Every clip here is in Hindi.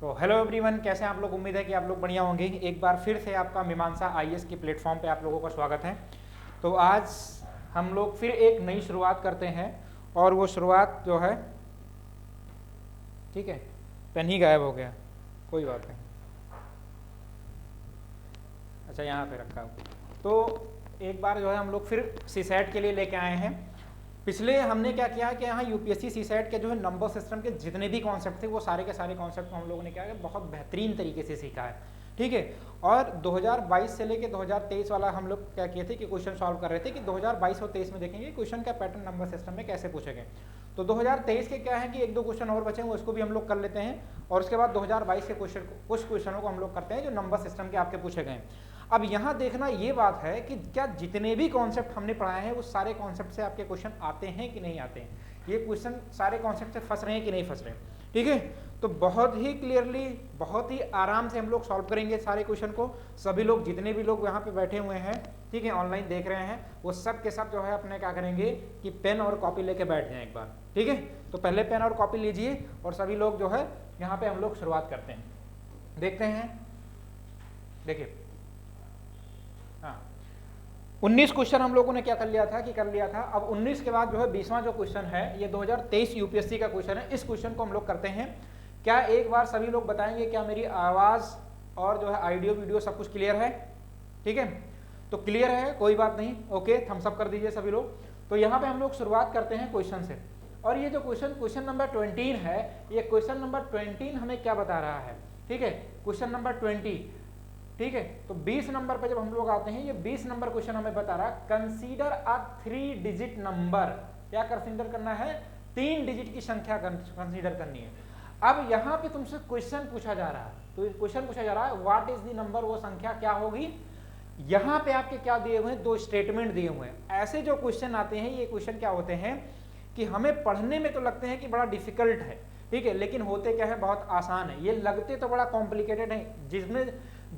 तो हेलो एवरीवन, कैसे हैं आप लोग। उम्मीद है कि आप लोग बढ़िया होंगे। एक बार फिर से आपका मीमांसा आईएएस के प्लेटफॉर्म पे आप लोगों का स्वागत है। तो आज हम लोग फिर एक नई शुरुआत करते हैं और वो शुरुआत जो है, ठीक है, पेन ही गायब हो गया, कोई बात नहीं, अच्छा यहाँ पे रखा हो। तो एक बार जो है हम लोग फिर सीसैट के लिए लेके आए हैं। पिछले हमने क्या किया कि यहाँ यूपीएससी सीसैट के जो है नंबर सिस्टम के जितने भी कॉन्सेप्ट थे वो सारे के सारे कॉन्सेप्ट को हम लोगों ने क्या है बहुत बेहतरीन तरीके से सीखा है, ठीक है। और 2022 से लेके 2023 वाला हम लोग क्या किए थे कि क्वेश्चन सॉल्व कर रहे थे कि 2022 और 23 में देखेंगे क्वेश्चन का पैटर्न नंबर सिस्टम में कैसे पूछे गए। तो 2023 के क्या है कि एक दो क्वेश्चन और बचे हैं, उसको भी हम लोग कर लेते हैं और उसके बाद 2022 के कुछ क्वेश्चनों को हम लोग करते हैं जो नंबर सिस्टम के आपके पूछे गए। अब यहाँ देखना ये बात है कि क्या जितने भी कॉन्सेप्ट हमने पढ़ाए हैं उस सारे कॉन्सेप्ट से आपके क्वेश्चन आते हैं कि नहीं आते हैं, ये क्वेश्चन सारे कॉन्सेप्ट से फंस रहे हैं कि नहीं फंस रहे हैं, ठीक है। तो बहुत ही क्लियरली, बहुत ही आराम से हम लोग सॉल्व करेंगे सारे क्वेश्चन को। सभी लोग, जितने भी लोग यहाँ पे बैठे हुए हैं, ठीक है, ऑनलाइन देख रहे हैं, वो सब के सब जो है अपने क्या करेंगे कि पेन और कॉपी लेके बैठ जाएं एक बार, ठीक है। तो पहले पेन और कॉपी लीजिए और सभी लोग जो है यहाँ पे हम लोग शुरुआत करते हैं। देखते हैं, देखिए, हाँ 19 क्वेश्चन हम लोगों ने क्या कर लिया था। अब 19 के बाद जो है 20वां जो क्वेश्चन है ये 2023 यूपीएससी का क्वेश्चन है। इस क्वेश्चन को हम लोग करते हैं। क्या एक बार सभी लोग बताएंगे क्या मेरी आवाज और जो है ऑडियो वीडियो सब कुछ क्लियर है, ठीक है। तो क्लियर है, कोई बात नहीं, ओके, थम्स अप कर दीजिए सभी लोग। तो यहाँ पे हम लोग शुरुआत करते हैं क्वेश्चन से। और ये जो क्वेश्चन नंबर 20 है, ये क्वेश्चन नंबर 20 हमें क्या बता रहा है, ठीक है, क्वेश्चन नंबर 20, ठीक है। तो 20 नंबर पे जब हम लोग आते हैं, ये 20 नंबर क्वेश्चन हमें बता रहा है कंसीडर अ 3 डिजिट नंबर। क्या कंसीडर करना है? 3 डिजिट की संख्या कंसीडर करनी है। अब यहाँ पे तुमसे क्वेश्चन पूछा जा रहा है, तो क्वेश्चन पूछा जा रहा है व्हाट इज द नंबर, वो संख्या क्या होगी। यहाँ पे आपके क्या दिए हुए हैं, 2 स्टेटमेंट दिए हुए हैं। ऐसे जो क्वेश्चन आते हैं, ये क्वेश्चन क्या होते हैं कि हमें पढ़ने में तो लगते हैं कि बड़ा डिफिकल्ट है, ठीक है, लेकिन होते क्या है, बहुत आसान है। ये लगते तो बड़ा कॉम्प्लिकेटेड है।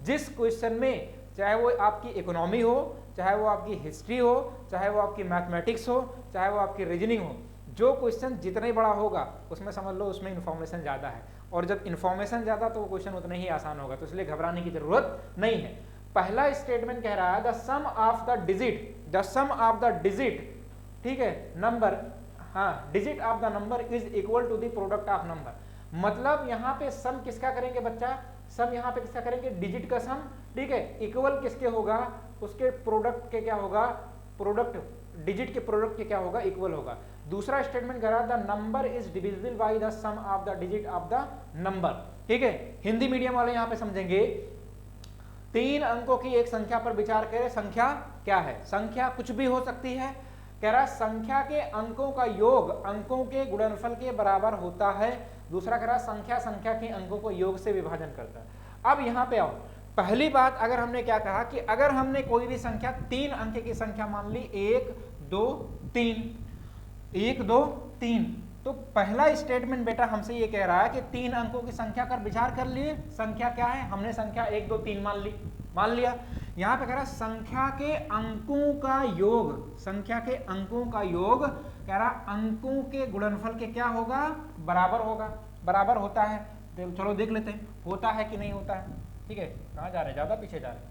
जिस क्वेश्चन में, चाहे वो आपकी इकोनॉमी हो, चाहे वो आपकी हिस्ट्री हो, चाहे वो आपकी मैथमेटिक्स हो, चाहे वो आपकी रीजनिंग हो, जो क्वेश्चन जितना ही बड़ा होगा उसमें समझ लो उसमें इन्फॉर्मेशन ज़्यादा है। और जब इन्फॉर्मेशन ज़्यादा तो वो क्वेश्चन उतना ही आसान होगा, तो इसलिए घबराने की जरूरत नहीं है। पहला स्टेटमेंट कह रहा है the sum of the digit, ठीक है, नंबर, हाँ, digit of the number is equal to the product of number. मतलब यहाँ पे सम किसका करेंगे बच्चा, सम यहाँ पे किसका करेंगे, डिजिट का सम, ठीक है, इक्वल किसके होगा, उसके प्रोडक्ट के क्या होगा, प्रोडक्ट, डिजिट के प्रोडक्ट के क्या होगा, इक्वल होगा। दूसरा स्टेटमेंट करा the number is divisible by the sum of the digit of the number, ठीक है। हिंदी मीडियम वाले यहाँ पे समझेंगे 3 अंकों की एक संख्या पर विचार करें। संख्या क्या है? संख्या कुछ भी हो सकती है। कह रहा संख्या के अंकों का योग अंकों के गुणनफल के बराबर होता है। दूसरा कह रहा संख्या के अंकों को योग से विभाजन करता है। अब यहाँ पे आओ, पहली बात, अगर हमने क्या कहा कि अगर हमने कोई भी संख्या 3 अंक की संख्या मान ली, 1 2 3, 1 2 3, तो पहला स्टेटमेंट बेटा हमसे ये कह रहा है कि 3 अंकों की संख्या पर विचार कर लिए। संख्या क्या है? हमने संख्या 1 2 3 मान लिया। यहाँ पे कह रहा संख्या के अंकों का योग, संख्या के अंकों का योग, कह रहा अंकों के गुणनफल के क्या होगा, बराबर होगा। बराबर होता है, चलो देख लेते हैं होता है कि नहीं होता है, ठीक है। कहाँ जा रहे हैं, ज्यादा पीछे जा रहे हैं।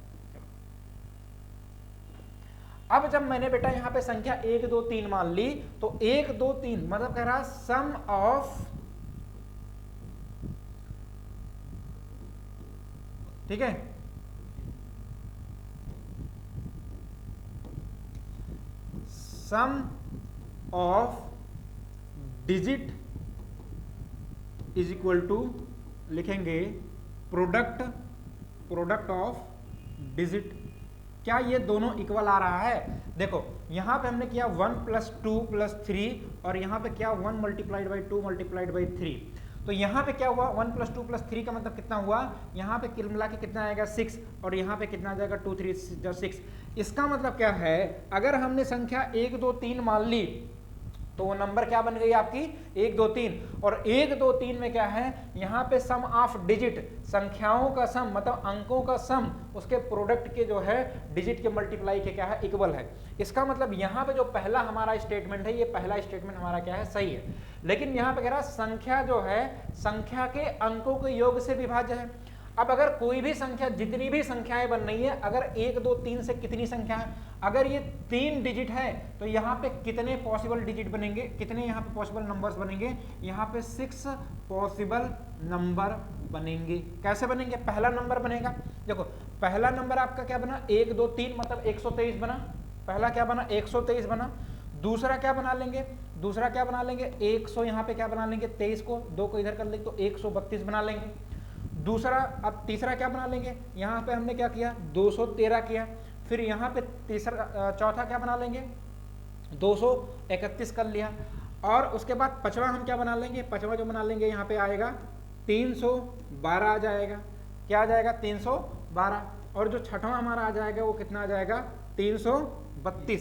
अब जब मैंने बेटा यहाँ पे संख्या 1 2 3 मान ली, तो 1 2 3 मतलब कह रहा सम ऑफ, ठीक है, sum of digit is equal to, लिखेंगे प्रोडक्ट ऑफ डिजिट। क्या ये दोनों इक्वल आ रहा है? देखो यहां पे हमने किया 1 + 2 + 3 और यहां पे क्या 1 × 2 × 3। तो यहां पे क्या हुआ, 1 + 2 + 3 का मतलब कितना हुआ, यहां पे कुल मिला के कितना आएगा 6, और यहां पे कितना आ जाएगा 2 3 6। इसका मतलब क्या है, अगर हमने संख्या 1 2 3 मान ली तो वो नंबर क्या बन गई आपकी 1 2 3। और 1 2 3 में क्या है, यहाँ पे सम ऑफ डिजिट, संख्याओं का सम मतलब अंकों का सम उसके प्रोडक्ट के जो है डिजिट के मल्टीप्लाई के क्या है इक्वल है। इसका मतलब यहाँ पे जो पहला हमारा स्टेटमेंट है, ये पहला स्टेटमेंट हमारा क्या है सही है। लेकिन यहाँ पे कह रहा संख्या जो है संख्या के अंकों के योग से विभाज्य है। अब अगर कोई भी संख्या, जितनी भी संख्याएं बन रही है, अगर 1 2 3 से कितनी संख्या है, अगर ये 3 डिजिट है तो यहाँ पे कितने पॉसिबल डिजिट बनेंगे, कितने यहाँ पे पॉसिबल नंबर्स बनेंगे, यहाँ पे 6 पॉसिबल नंबर बनेंगे। कैसे बनेंगे, पहला नंबर बनेगा, देखो पहला नंबर आपका क्या बना 1 2 3 मतलब 123 बना, पहला क्या बना 123 बना। दूसरा क्या बना लेंगे, दूसरा क्या बना लेंगे 100, यहाँ पे क्या बना लेंगे 23 को 2 को इधर कर लेंगे तो 132 बना लेंगे। दूसरा, अब तीसरा क्या बना लेंगे, यहाँ पे हमने क्या किया 213 किया। फिर यहाँ पे तीसरा चौथा क्या बना लेंगे 231 कर लिया। और उसके बाद पांचवा हम क्या बना लेंगे, पांचवा जो बना लेंगे यहाँ पे आएगा 312 आ जाएगा। क्या आ जाएगा 312। और जो छठवां हमारा आ जाएगा वो कितना आ जाएगा 332,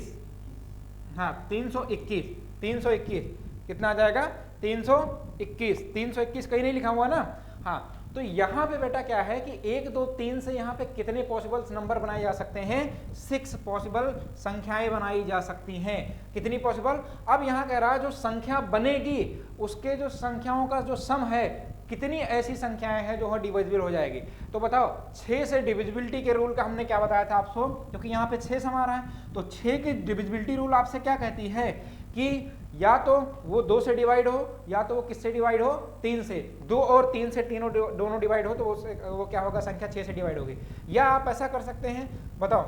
हाँ 321, 321 कितना आ जाएगा 321, 321 कहीं नहीं लिखा हुआ ना, हाँ। तो यहाँ पे बेटा क्या है कि 1 2 3 से यहाँ पे कितने पॉसिबल नंबर बनाए जा सकते हैं, 6 पॉसिबल संख्याएं बनाई जा सकती हैं। कितनी पॉसिबल, अब यहाँ कह रहा है जो संख्या बनेगी उसके जो संख्याओं का जो सम है, कितनी ऐसी संख्याएं हैं जो डिविजिबल हो जाएगी। तो बताओ 6 से डिविजिबिलिटी के रूल का हमने क्या बताया था आपको, क्योंकि यहाँ पे 6 सम आ रहा है तो 6 की डिविजिबिलिटी रूल आपसे क्या कहती है कि या तो वो 2 से डिवाइड हो या तो वो किससे डिवाइड हो 3 से, 2 और 3 से तीनों दोनों डिवाइड हो तो वो क्या होगा संख्या 6 से डिवाइड होगी। या आप ऐसा कर सकते हैं, बताओ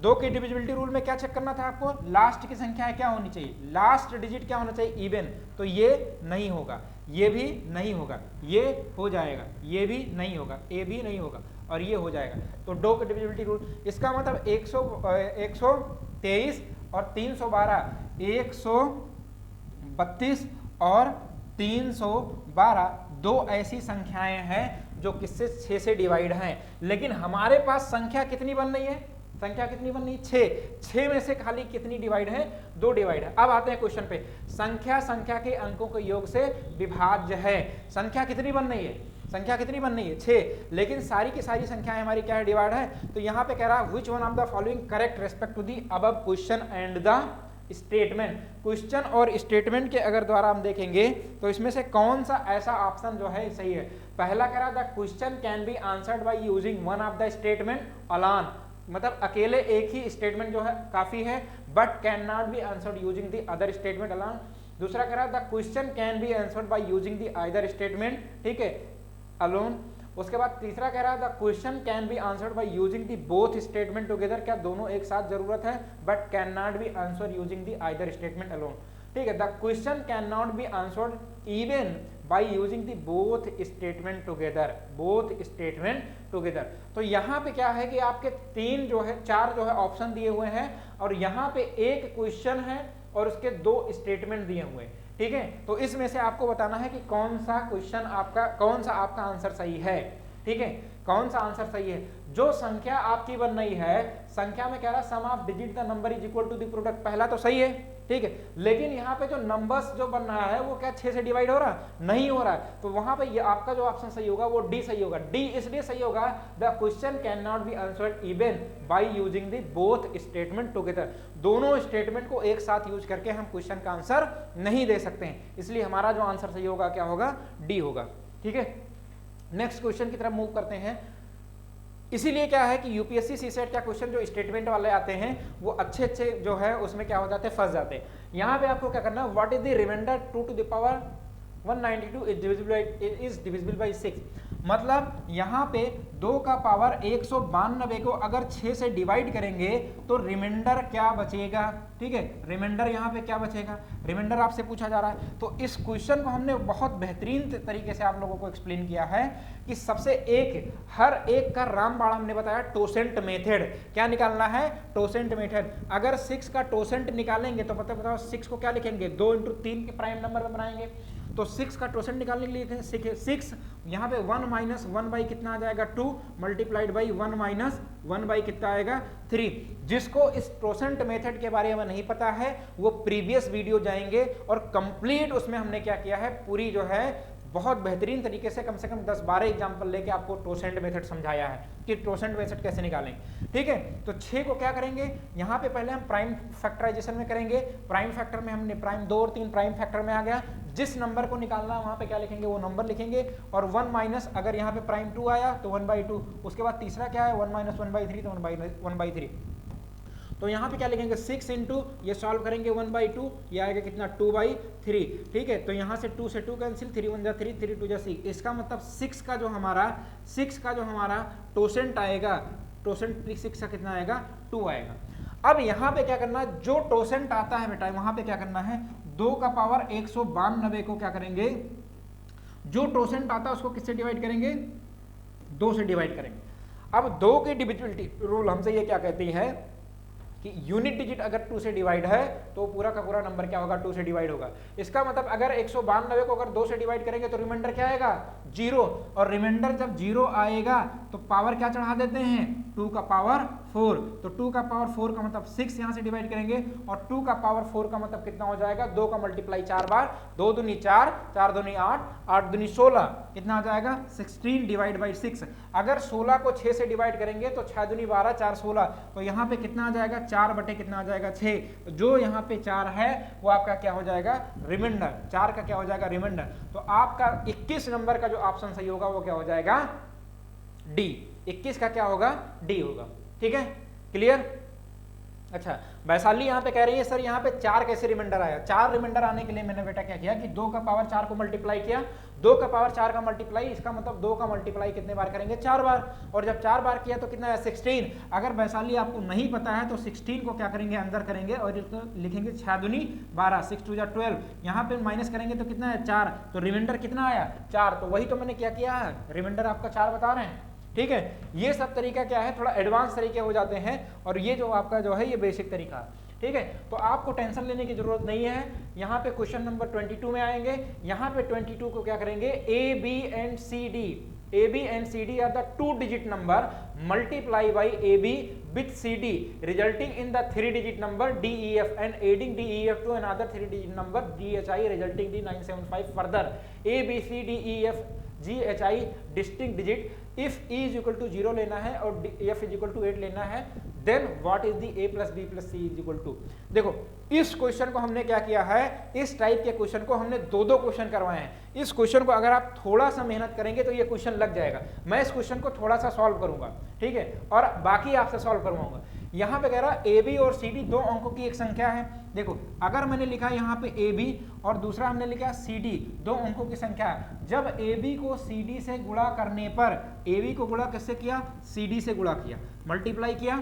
2 की डिविजिबिलिटी रूल में क्या चेक करना था आपको, लास्ट की संख्या क्या होनी चाहिए, लास्ट डिजिट क्या होना चाहिए इवन, तो ये नहीं होगा, ये भी नहीं होगा, ये हो जाएगा, ये भी नहीं होगा, ये भी नहीं होगा और ये हो जाएगा। तो 2 की डिविजिबिलिटी रूल, इसका मतलब 123 और 312, 132 और 312 दो ऐसी संख्याएं हैं जो किससे 6 से डिवाइड हैं। लेकिन हमारे पास संख्या कितनी बन रही है, संख्या कितनी बन रही है 6, 6 में से खाली कितनी डिवाइड है 2 डिवाइड है। अब आते हैं क्वेश्चन पे, संख्या संख्या के अंकों के योग से विभाज्य है। संख्या कितनी बन रही है, संख्या कितनी बन रही है 6, लेकिन सारी की सारी संख्याएं हमारी क्या है डिवाइड है। तो यहाँ पे कह रहा है which one of the following correct respect to the above question and the statement. Question और स्टेटमेंट के अगर द्वारा हम देखेंगे तो इसमें से कौन सा ऐसा ऑप्शन जो है सही है। पहला कह रहा the question can be answered by using one of the statement alone, मतलब अकेले एक ही स्टेटमेंट जो है काफी है, but can not be answered using the other statement alone. दूसरा कह रहा the question can be answered by using the other statement, ठीक है, अलोन। उसके बाद तीसरा कह रहा है the question can be answered by using the both statement together, क्या दोनों एक साथ जरूरत है, but can not be answered using the either statement alone, ठीक है। The question can not be answered even by using the both statement together, both statement together. तो यहाँ पे क्या है कि आपके 4 जो है ऑप्शन दिए हुए हैं और यहाँ पे एक क्वेश्चन है और उसके 2 स्टेटमेंट दिए हुए हैं, ठीक है। तो इसमें से आपको बताना है कि कौन सा क्वेश्चन आपका, कौन सा आपका आंसर सही है, ठीक है, कौन सा आंसर सही है। जो संख्या आपकी बन रही है, संख्या में कह रहा sum of digit the number is equal to the product, पहला तो सही है, ठीक है, लेकिन यहाँ पे जो नंबर्स जो बन रहा है वो क्या 6 से डिवाइड हो रहा नहीं हो रहा है, तो वहां पे ये आपका जो ऑप्शन सही होगा वो डी सही होगा। डी इसलिए सही होगा the question can not be answered even by using the both statement together, दोनों स्टेटमेंट को एक साथ यूज करके हम क्वेश्चन का आंसर नहीं दे सकते हैं, इसलिए हमारा जो आंसर सही होगा क्या होगा डी होगा, ठीक है। नेक्स्ट क्वेश्चन की तरफ मूव करते हैं। इसीलिए क्या है कि यूपीएससी सीसेट का क्वेश्चन जो स्टेटमेंट वाले आते हैं वो अच्छे जो है उसमें क्या हो जाते हैं फंस जाते हैं। यहाँ पे आपको क्या करना है, what is the reminder 2 to the power 192 is divisible by 6, मतलब यहाँ पे 2 का पावर 192 को अगर 6 से डिवाइड करेंगे तो रिमाइंडर क्या बचेगा, ठीक है, रिमाइंडर यहाँ पे क्या बचेगा, रिमाइंडर आपसे पूछा जा रहा है। तो इस क्वेश्चन को हमने बहुत बेहतरीन तरीके से आप लोगों को एक्सप्लेन किया है कि सबसे हर एक का रामबाण हमने बताया टोसेंट मेथड, क्या निकालना है टोसेंट मेथड। अगर 6 का टोसेंट निकालेंगे तो बताओ 6 को क्या लिखेंगे 2 × 3 के प्राइम नंबर में बनाएंगे, तो 6 का टोसेंट निकालने के लिए 6 यहाँ पे 1 माइनस 1 बाई कितना आ जाएगा 2 मल्टीप्लाइड बाई 1 माइनस 1 बाई कितना आएगा 3। जिसको इस टोसेंट मेथड के बारे में नहीं पता है वो प्रीवियस वीडियो जाएंगे और कंप्लीट उसमें हमने क्या किया है, पूरी जो है बहुत बेहतरीन तरीके से कम 10-12 एग्जाम्पल लेके आपको टोसेंट मेथड समझाया है कि टोसेंट मेथड कैसे निकालें। ठीक है, तो 6 को क्या करेंगे, यहाँ पे पहले हम प्राइम फैक्टराइजेशन में करेंगे। प्राइम फैक्टर में हमने प्राइम 2 और 3 प्राइम फैक्टर में आ गया। जिस नंबर को निकालना है वहां पे क्या लिखेंगे, वो नंबर लिखेंगे। और 1 माइनस अगर यहाँ पे प्राइम 2 आया तो 1/2। उसके बाद तीसरा क्या है 1 माइनस 1/3 तो 1/3। तो यहाँ पे क्या लिखेंगे 6 इंटू ये सॉल्व करेंगे 1/2, ये आएगा कितना 2/3। ठीक है, तो यहाँ से 2 से 2 कैंसिल, 3 1 जा 3, 3 2 जा 6। इसका मतलब 6 का जो हमारा टोसेंट आएगा, टोसेंट 6 का कितना आएगा 2 आएगा। अब यहाँ पे क्या करना है, जो टोसेंट आता है बेटा वहां पे क्या करना है 2 का पावर 192 को क्या करेंगे, जो टोसेंट आता है उसको किससे डिवाइड करेंगे 2 से डिवाइड करेंगे। अब 2 की डिविजिबिलिटी रूल हमसे ये क्या कहती है कि यूनिट डिजिट अगर 2 से डिवाइड है तो पूरा का पूरा नंबर क्या होगा 2 से डिवाइड होगा। इसका मतलब अगर 192 को अगर 2 से डिवाइड करेंगे तो रिमाइंडर क्या आएगा 0, और रिमाइंडर जब 0 आएगा तो पावर क्या चढ़ा देते हैं 2 का पावर 4। तो 2 का पावर 4 का मतलब 6 यहाँ से डिवाइड करेंगे और 2 का पावर 4 का मतलब कितना हो जाएगा 2 का मल्टीप्लाई 4 बार, 2 दूनी 4, 4 दूनी 8, 8 दूनी 16, कितना आ जाएगा 16 डिवाइड बाई 6। अगर 16 को 6 से डिवाइड करेंगे तो 6 दूनी 12, 4 16, तो यहाँ पे कितना आ जाएगा 4 बटे कितना आ जाएगा 6। जो यहाँ पे 4 है वो आपका क्या हो जाएगा रिमाइंडर, 4 का क्या हो जाएगा रिमाइंडर। तो आपका 21 नंबर का जो ऑप्शन सही होगा वो क्या हो जाएगा डी। 21 का क्या होगा डी होगा। ठीक है, क्लियर। अच्छा, वैशाली यहाँ पे कह रही है सर यहाँ पे 4 कैसे रिमाइंडर आया। 4 रिमाइंडर आने के लिए मैंने बेटा क्या किया कि 2 का पावर 4 को मल्टीप्लाई किया। 2 का पावर 4 का मल्टीप्लाई, इसका मतलब 2 का मल्टीप्लाई कितने बार करेंगे 4 बार, और जब 4 बार किया तो कितना है 16। अगर वैशाली आपको नहीं पता है तो 16 को क्या करेंगे अंदर करेंगे और इसको लिखेंगे 6 दूनी 12, 6 2 जा 12, यहाँ पे माइनस करेंगे तो कितना है 4, तो रिमाइंडर कितना आया 4। तो वही तो मैंने क्या किया है, रिमाइंडर आपका 4 बता रहे हैं। ठीक है, ये सब तरीका क्या है थोड़ा एडवांस तरीके हो जाते हैं, और ये जो आपका जो है ये बेसिक तरीका है। ठीक है, तो आपको टेंशन लेने की जरूरत नहीं है। यहाँ पे क्वेश्चन नंबर 22 में आएंगे। यहाँ पे 22 को क्या करेंगे A B and C D are the 2 digit number multiply by A B with CD resulting in the 3 digit number DEF and adding DEF to another 3 digit number GHI resulting in 975 further A B C D E F GHI distinct digit if E is equal to 0 लेना है और F is equal to 8 लेना है, then what is the A plus B plus C is equal to। देखो इस क्वेश्चन को हमने क्या किया है, इस टाइप के क्वेश्चन को हमने 2 क्वेश्चन करवाए हैं। इस क्वेश्चन को अगर आप थोड़ा सा मेहनत करेंगे तो ये क्वेश्चन लग जाएगा। मैं इस क्वेश्चन को थोड़ा सा सॉल्व करूंगा, ठीक है, और बाकी आपसे सॉल्व करवाऊंगा। यहाँ पे कह रहा ए बी और सी डी 2 अंकों की एक संख्या है। देखो अगर मैंने लिखा यहाँ पे ए बी और दूसरा हमने लिखा सी डी, 2 अंकों की संख्या है। जब ए बी को सी डी से गुणा करने पर, ए बी को गुणा किससे किया सी डी से गुणा किया, मल्टीप्लाई किया,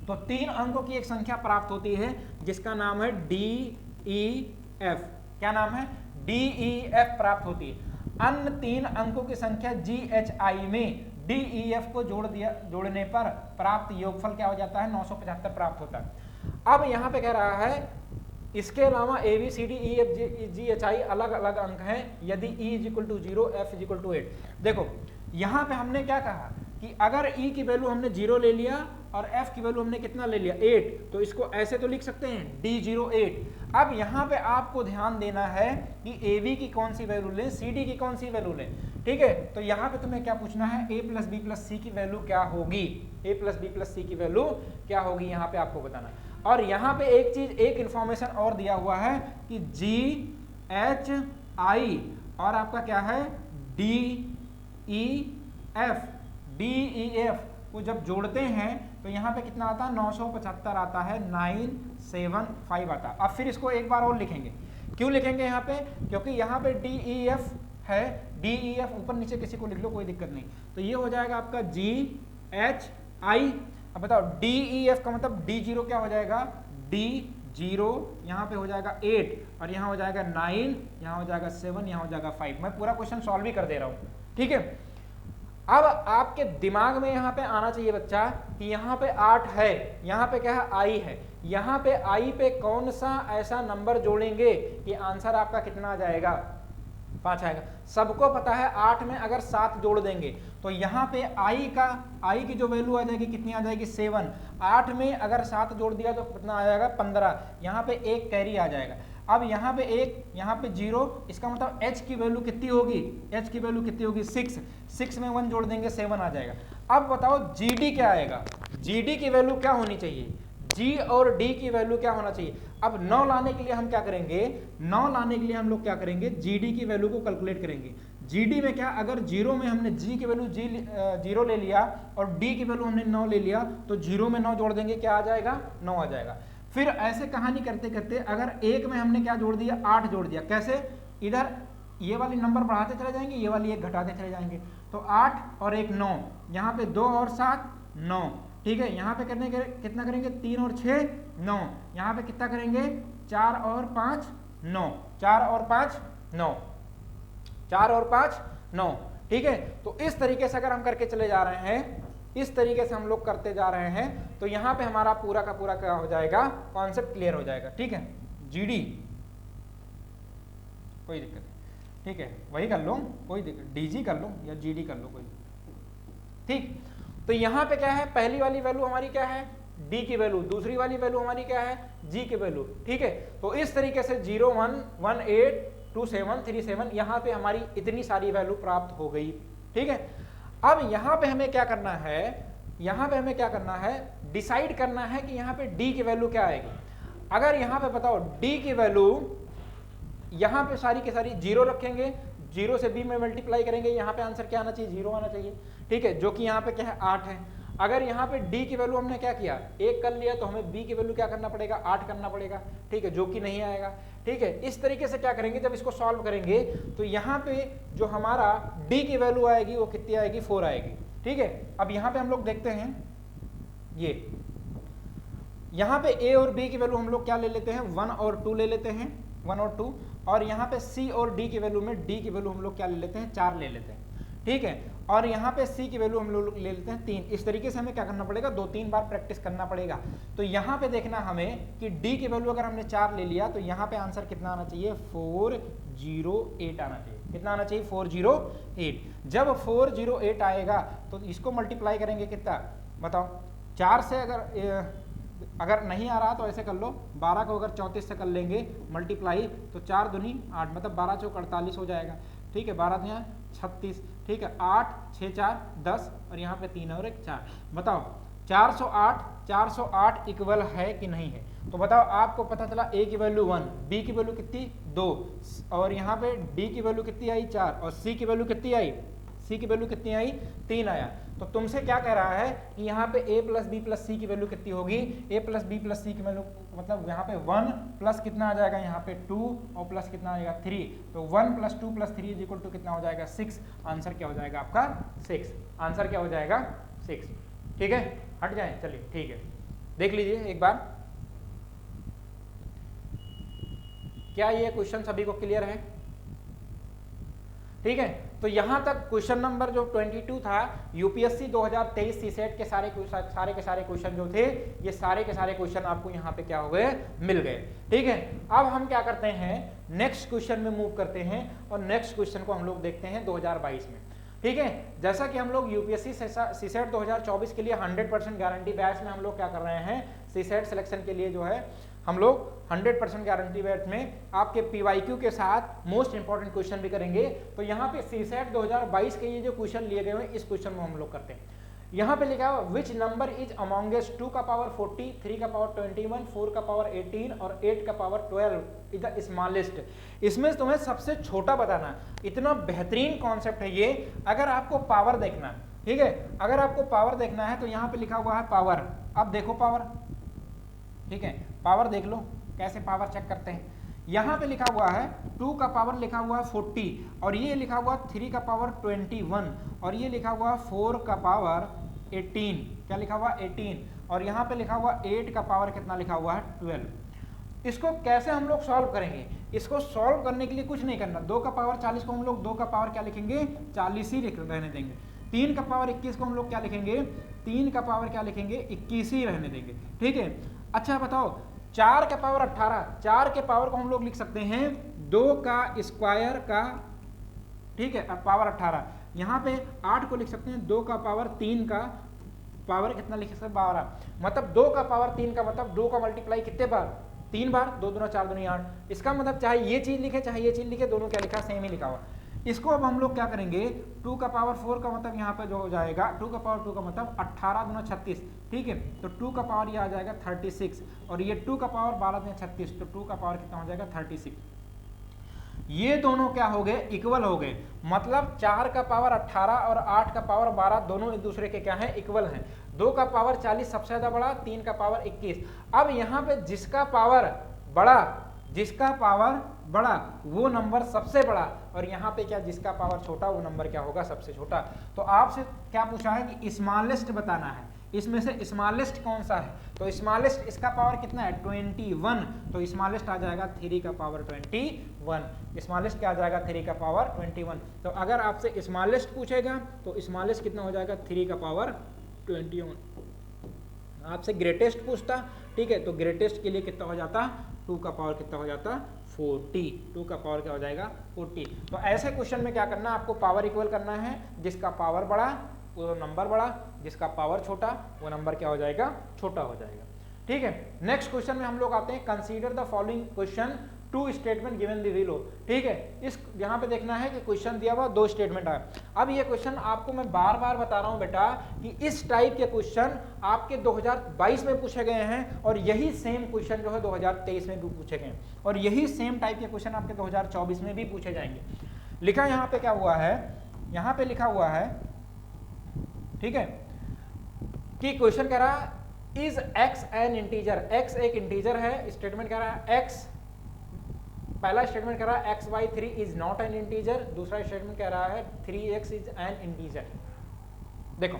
तो 3 अंकों की एक संख्या प्राप्त होती है जिसका नाम है डी ई एफ। क्या नाम है डी ई एफ प्राप्त होती है। अन्य 3 अंकों की संख्या जी एच आई में DEF को जोड़ने पर प्राप्त योगफल क्या हो जाता है 975 प्राप्त होता है। अब यहाँ पे कह रहा है इसके अलावा A B C D E F G H I अलग अलग अंक हैं यदि E is equal to 0 F is equal to 8। देखो यहाँ पे हमने क्या कहा कि अगर E की वैल्यू हमने 0 ले लिया और F की वैल्यू हमने कितना ले लिया 8, तो इसको ऐसे तो लिख सकते हैं D08। अब यहाँ पे आपको ध्यान देना है कि AB की कौन सी वैल्यू लें, CD की कौन सी वैल्यू लें। ठीक है, तो यहाँ पे तुम्हें क्या पूछना है A प्लस बी प्लस सी की वैल्यू क्या होगी, A प्लस बी प्लस सी की वैल्यू क्या होगी, यहाँ पे आपको बताना। और यहाँ पे एक चीज, एक इंफॉर्मेशन और दिया हुआ है कि GHI और आपका क्या है DEF को जब जोड़ते हैं तो यहाँ पे कितना आता है 975 आता है, 975 आता है। अब फिर इसको एक बार और लिखेंगे। क्यों लिखेंगे यहाँ पे, क्योंकि यहाँ पे DEF है, DEF ऊपर नीचे किसी को लिख लो कोई दिक्कत नहीं। तो ये हो जाएगा आपका GHI। अब बताओ DEF का मतलब D0 क्या हो जाएगा D0, यहाँ पे हो जाएगा 8 और यहाँ हो जाएगा 9, यहाँ हो जाएगा 7, यहाँ हो जाएगा 5। मैं पूरा क्वेश्चन सॉल्व ही कर दे रहा हूँ। ठीक है, अब आपके दिमाग में यहाँ पे आना चाहिए बच्चा कि यहाँ पे 8 है, यहाँ पे क्या है I है, यहाँ पे I पे कौन सा ऐसा नंबर जोड़ेंगे कि आंसर आपका कितना आ जाएगा 5 आएगा। सबको पता है 8 में अगर 7 जोड़ देंगे तो यहाँ पे आई की जो वैल्यू आ जाएगी कितनी आ जाएगी 7। 8 में अगर 7 जोड़ दिया तो कितना आ जाएगा 15। यहाँ पे एक कैरी आ जाएगा। अब यहाँ पे 1, यहाँ पे 0, इसका मतलब h की वैल्यू कितनी होगी, h की वैल्यू कितनी होगी 6। 6 में 1 जोड़ देंगे 7 आ जाएगा। अब बताओ GD क्या आएगा, GD की वैल्यू क्या होनी चाहिए, G और D की वैल्यू क्या होना चाहिए। अब 9 लाने के लिए हम क्या करेंगे, 9 लाने के लिए हम लोग क्या करेंगे, GD की वैल्यू को कैलकुलेट करेंगे। GD में क्या, अगर 0 में हमने G की वैल्यू 0 ले लिया और D की वैल्यू हमने 9 ले लिया तो 0 में 9 जोड़ देंगे क्या आ जाएगा 9 आ जाएगा। फिर ऐसे कहानी करते करते अगर 1 में हमने क्या जोड़ दिया 8 जोड़ दिया, कैसे, इधर ये वाली नंबर बढ़ाते चले जाएंगे, ये वाली एक घटाते चले जाएंगे, तो 8 और 1 9, यहाँ पे 2 और 7 9, ठीक है। यहाँ पे करने के कितना करेंगे 3 और 6 9, यहाँ पे कितना करेंगे 4 और 5 9, 4 और 5 9, 4 और 5 9, ठीक है। तो इस तरीके से अगर हम करके चले जा रहे हैं, इस तरीके से हम लोग करते जा रहे हैं, तो यहाँ पे हमारा पूरा का पूरा क्या हो जाएगा, कॉन्सेप्ट क्लियर हो जाएगा, ठीक है। GD कोई दिक्कत नहीं, ठीक है, वही कर लो, कोई दिक्कत, DG कर लो या GD कर लो, कोई ठीक। तो यहाँ पे क्या है, पहली वाली वैल्यू हमारी क्या है D की वैल्यू, दूसरी वाली वैल्यू हमारी क्या है G की वैल्यू, ठीक है। तो इस तरीके से 0 1 1 8 2 7 3 7 यहाँ पे हमारी इतनी सारी वैल्यू प्राप्त हो गई, ठीक है। अब यहाँ पे हमें क्या करना है, यहाँ पे हमें क्या करना है, डिसाइड करना है कि यहाँ पे D की वैल्यू क्या आएगी। अगर यहाँ पे बताओ D की वैल्यू, यहाँ पे सारी के सारी 0 रखेंगे, 0 से B में मल्टीप्लाई करेंगे, यहाँ पे आंसर क्या आना चाहिए 0 आना चाहिए, ठीक है, जो कि यहाँ पे क्या है 8 है। अगर यहाँ पे D की वैल्यू हमने क्या किया 1 कर लिया, तो हमें B की वैल्यू क्या करना पड़ेगा 8 करना पड़ेगा, ठीक है, जो कि नहीं आएगा, ठीक है। इस तरीके से क्या करेंगे, जब इसको सॉल्व करेंगे तो यहाँ पे जो हमारा D की वैल्यू आएगी वो कितनी आएगी 4 आएगी, ठीक है। अब यहाँ पे हम लोग देखते हैं, ये यहाँ पे A और B की वैल्यू हम लोग क्या ले लेते हैं 1 और 2 ले लेते हैं, 1 और 2, और यहाँ पे C और D की वैल्यू में D की वैल्यू हम लोग क्या ले लेते हैं 4 ले लेते हैं, ठीक है। और यहाँ पे C की वैल्यू हम लोग ले लेते हैं 3। इस तरीके से हमें क्या करना पड़ेगा 2-3 बार प्रैक्टिस करना पड़ेगा। तो यहाँ पे देखना हमें कि D की वैल्यू अगर हमने 4 ले लिया तो यहाँ पे आंसर कितना आना चाहिए 408 आना चाहिए, कितना आना चाहिए 408। जब 408 आएगा तो इसको मल्टीप्लाई करेंगे कितना बताओ, 4 से अगर नहीं आ रहा तो ऐसे कर लो, 12 को अगर 34 से कर लेंगे मल्टीप्लाई तो 4 दूनी 8, मतलब 12 चौक 48 हो जाएगा, ठीक है, 12 दुनिया 36, ठीक है, 8 6 4 10 और यहाँ पे 3 और 1 4। बताओ 408 इक्वल है कि नहीं है। तो बताओ आपको पता चला A की वैल्यू 1, B की वैल्यू कितनी 2, और यहाँ पे D की वैल्यू कितनी आई 4, और C की वैल्यू कितनी आई, C की वैल्यू कितनी आई 3 आया। तो तुमसे क्या कह रहा है कि यहाँ पे A प्लस बी प्लस सी की वैल्यू कितनी होगी, A प्लस बी प्लस सी की वैल्यू मतलब यहाँ पे 1 प्लस कितना आ जाएगा यहाँ पे 2 और प्लस कितना आ जाएगा 3, तो 1 plus 2 plus 3 is equal to कितना हो जाएगा 6। आंसर क्या हो जाएगा आपका 6, आंसर क्या हो जाएगा 6, ठीक है। हट जाए, चलिए ठीक है, देख लीजिए एक बार, क्या ये क्वेश्चन सभी को क्लियर है, ठीक है। तो यहां तक क्वेश्चन नंबर जो 22 था यूपीएससी 2023 सीसेट के सारे के सारे क्वेश्चन जो थे, ये सारे के सारे क्वेश्चन आपको यहाँ पे क्या हो गए मिल गए, ठीक है। अब हम क्या करते हैं नेक्स्ट क्वेश्चन में मूव करते हैं और नेक्स्ट क्वेश्चन को हम लोग देखते हैं 2022 में, ठीक है। जैसा कि हम लोग यूपीएससी सीसेट 2024 के लिए 100% गारंटी बैच में हम लोग क्या कर रहे हैं, सीसेट सिलेक्शन के लिए जो है हम लोग 100% गारंटी बैच में आपके पीवाईक्यू के साथ मोस्ट इंपॉर्टेंट क्वेश्चन भी करेंगे। तो यहाँ पे सीसेट 2022 के ये जो क्वेश्चन लिए गए हैं, इस क्वेश्चन में हम लोग करते हैं। यहाँ पे लिखा हुआ विच नंबर इज अमॉन्गेस्ट 2 का पावर 40, 3 का पावर 21, 4 का पावर 18 और 8 का पावर 12 इज द स्मॉलेस्ट। इसमें तुम्हें सबसे छोटा बताना, इतना बेहतरीन कॉन्सेप्ट है ये। अगर आपको पावर देखना, ठीक है, अगर आपको पावर देखना है तो यहाँ पे लिखा हुआ है पावर। अब देखो पावर, ठीक है, पावर देख लो कैसे पावर चेक करते हैं। यहाँ पे लिखा हुआ है 2 का पावर लिखा हुआ है 40 और ये लिखा हुआ 3 का पावर 21 और ये लिखा हुआ 4 का पावर 18, क्या लिखा हुआ 18, और यहाँ पे लिखा हुआ 8 का पावर कितना लिखा हुआ है 12। इसको कैसे हम लोग सॉल्व करेंगे, इसको सॉल्व करने के लिए कुछ नहीं करना, 2 का पावर 40 को हम लोग 2 का पावर क्या लिखेंगे 40 ही रहने देंगे। 3 का पावर 21 को हम लोग क्या लिखेंगे, 3 का पावर क्या लिखेंगे 21 ही रहने देंगे, ठीक है। अच्छा बताओ 4 का पावर 18, 4 के पावर को हम लोग लिख सकते हैं 2 का स्क्वायर का ठीक है, पावर 18। यहाँ पे 8 को लिख सकते हैं 2 का पावर 3 का पावर कितना लिख सकते हैं 12, मतलब 2 का पावर 3 का मतलब 2 का मल्टीप्लाई कितने बार 3 बार, 2 दूना 4 दूनी 8। इसका मतलब चाहे ये चीज लिखे चाहे ये चीज लिखे, दोनों क्या लिखा सेम ही लिखा हुआ। इसको अब हम लोग क्या करेंगे 2 का पावर 4 का मतलब यहाँ पे जो हो जाएगा 2 का पावर 2 का मतलब 18 दूना 36, ठीक है, तो 2 का पावर ये आ जाएगा 36 और ये 2 का पावर 12 दूना 36, तो 2 का पावर कितना हो जाएगा 36। ये दोनों क्या हो गए इक्वल हो गए, मतलब 4 का पावर 18 और 8 का पावर 12 दोनों एक दूसरे के क्या है इक्वल हैं। 2 का पावर 40 सबसे ज्यादा बड़ा, 3 का पावर 21। अब यहाँ पे जिसका पावर बड़ा वो नंबर सबसे बड़ा, और यहाँ पे क्या जिसका पावर छोटा वो नंबर क्या होगा सबसे छोटा। तो आपसे क्या पूछा है कि स्मॉलेस्ट बताना है, इसमें से स्मॉलेस्ट कौन सा है, तो स्मॉलेस्ट इसका पावर कितना है 21, तो स्मॉलेस्ट आ जाएगा 3 का पावर 21। स्मॉलेस्ट क्या आ जाएगा 3 का पावर 21। तो अगर आपसे स्मॉलेस्ट पूछेगा तो स्मॉलेस्ट कितना हो जाएगा 3 का पावर 21। आपसे ग्रेटेस्ट पूछता, ठीक है, तो ग्रेटेस्ट के लिए कितना हो जाता 2 का पावर कितना हो जाता 40, 2 का पावर क्या हो जाएगा 40। तो ऐसे क्वेश्चन में क्या करना आपको पावर इक्वल करना है, जिसका पावर बड़ा वो नंबर बड़ा, जिसका पावर छोटा वो नंबर क्या हो जाएगा छोटा हो जाएगा, ठीक है। नेक्स्ट क्वेश्चन में हम लोग आते हैं consider the following question 2 statement given the below, ठीक है। इस यहाँ पे देखना है कि क्वेश्चन दिया हुआ 2 स्टेटमेंट है। अब ये क्वेश्चन आपको मैं बार बार बता रहा हूँ बेटा कि इस टाइप के क्वेश्चन आपके 2022 में पूछे गए हैं और यही सेम क्वेश्चन जो है 2023 में भी पूछे गए और यही सेम टाइप के क्वेश्चन आपके 2024 में भी पूछे जाएंगे। लिखा यहाँ पे क्या हुआ है, यहाँ पे लिखा हुआ है, ठीक है, कि क्वेश्चन कह रहा है is x N integer, x एक इंटीजर है, स्टेटमेंट कह रहा है x, पहला स्टेटमेंट कह रहा है x by 3 is not an integer, दूसरा स्टेटमेंट कह रहा है 3x इज एन इंटीजर। देखो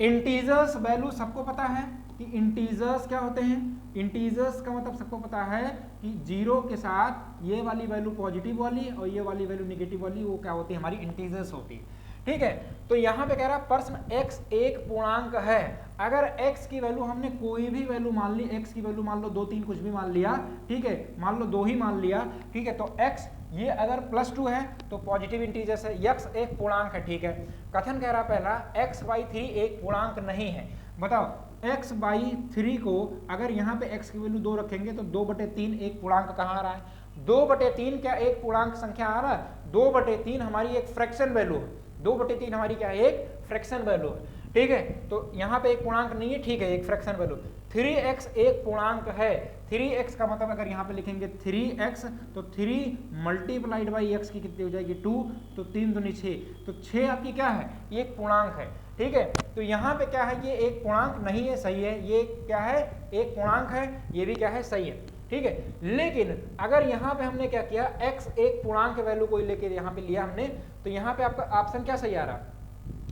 इंटीजर्स वैल्यू सबको पता है कि इंटीजर्स क्या होते हैं, इंटीजर्स का मतलब सबको पता है कि 0 के साथ ये वाली वैल्यू पॉजिटिव वाली और ये वाली वैल्यू निगेटिव वाली वो क्या होती है हमारी इंटीजर्स होती है, ठीक है। तो यहाँ पे कह रहा है प्रश्न x एक पूर्णांक है, अगर x की वैल्यू हमने कोई भी वैल्यू मान ली, x की वैल्यू मान लो 2 3 कुछ भी मान लिया, ठीक है, मान लो 2 ही मान लिया, ठीक है, तो x ये अगर +2 है तो पॉजिटिव इंटीजर्स है, x एक पूर्णांक है, ठीक है। कथन कह रहा पहला x by 3 एक पूर्णांक नहीं है। बताओ x by 3 को अगर यहाँ पे x की वैल्यू 2 रखेंगे तो 2/3 एक पूर्णांक कहाँ आ रहा है, 2/3 क्या एक पूर्णांक संख्या आ रहा है, 2/3 हमारी एक फ्रैक्शन वैल्यू है, 2/3 हमारी क्या है एक फ्रैक्शन वैल्यू है, ठीक है। तो यहाँ पे एक पूर्णांक नहीं है, ठीक है, एक फ्रैक्शन वैल्यू। 3x एक पूर्णांक है, 3x का मतलब अगर यहाँ पे लिखेंगे 3x तो 3 मल्टीप्लाइड बाई x की कितनी हो जाएगी 2, तो 3 दूनी 6, तो 6 आपकी क्या है ये एक पूर्णांक है, ठीक है। तो यहाँ पे क्या है ये एक पूर्णांक नहीं है, सही है, ये क्या है एक पूर्णांक है, ये भी क्या है सही है, ठीक है। लेकिन अगर यहाँ पे हमने क्या किया x एक पूर्णांक वैल्यू कोई लेके यहाँ पे लिया हमने, तो यहाँ पे आपका ऑप्शन क्या सही आ रहा,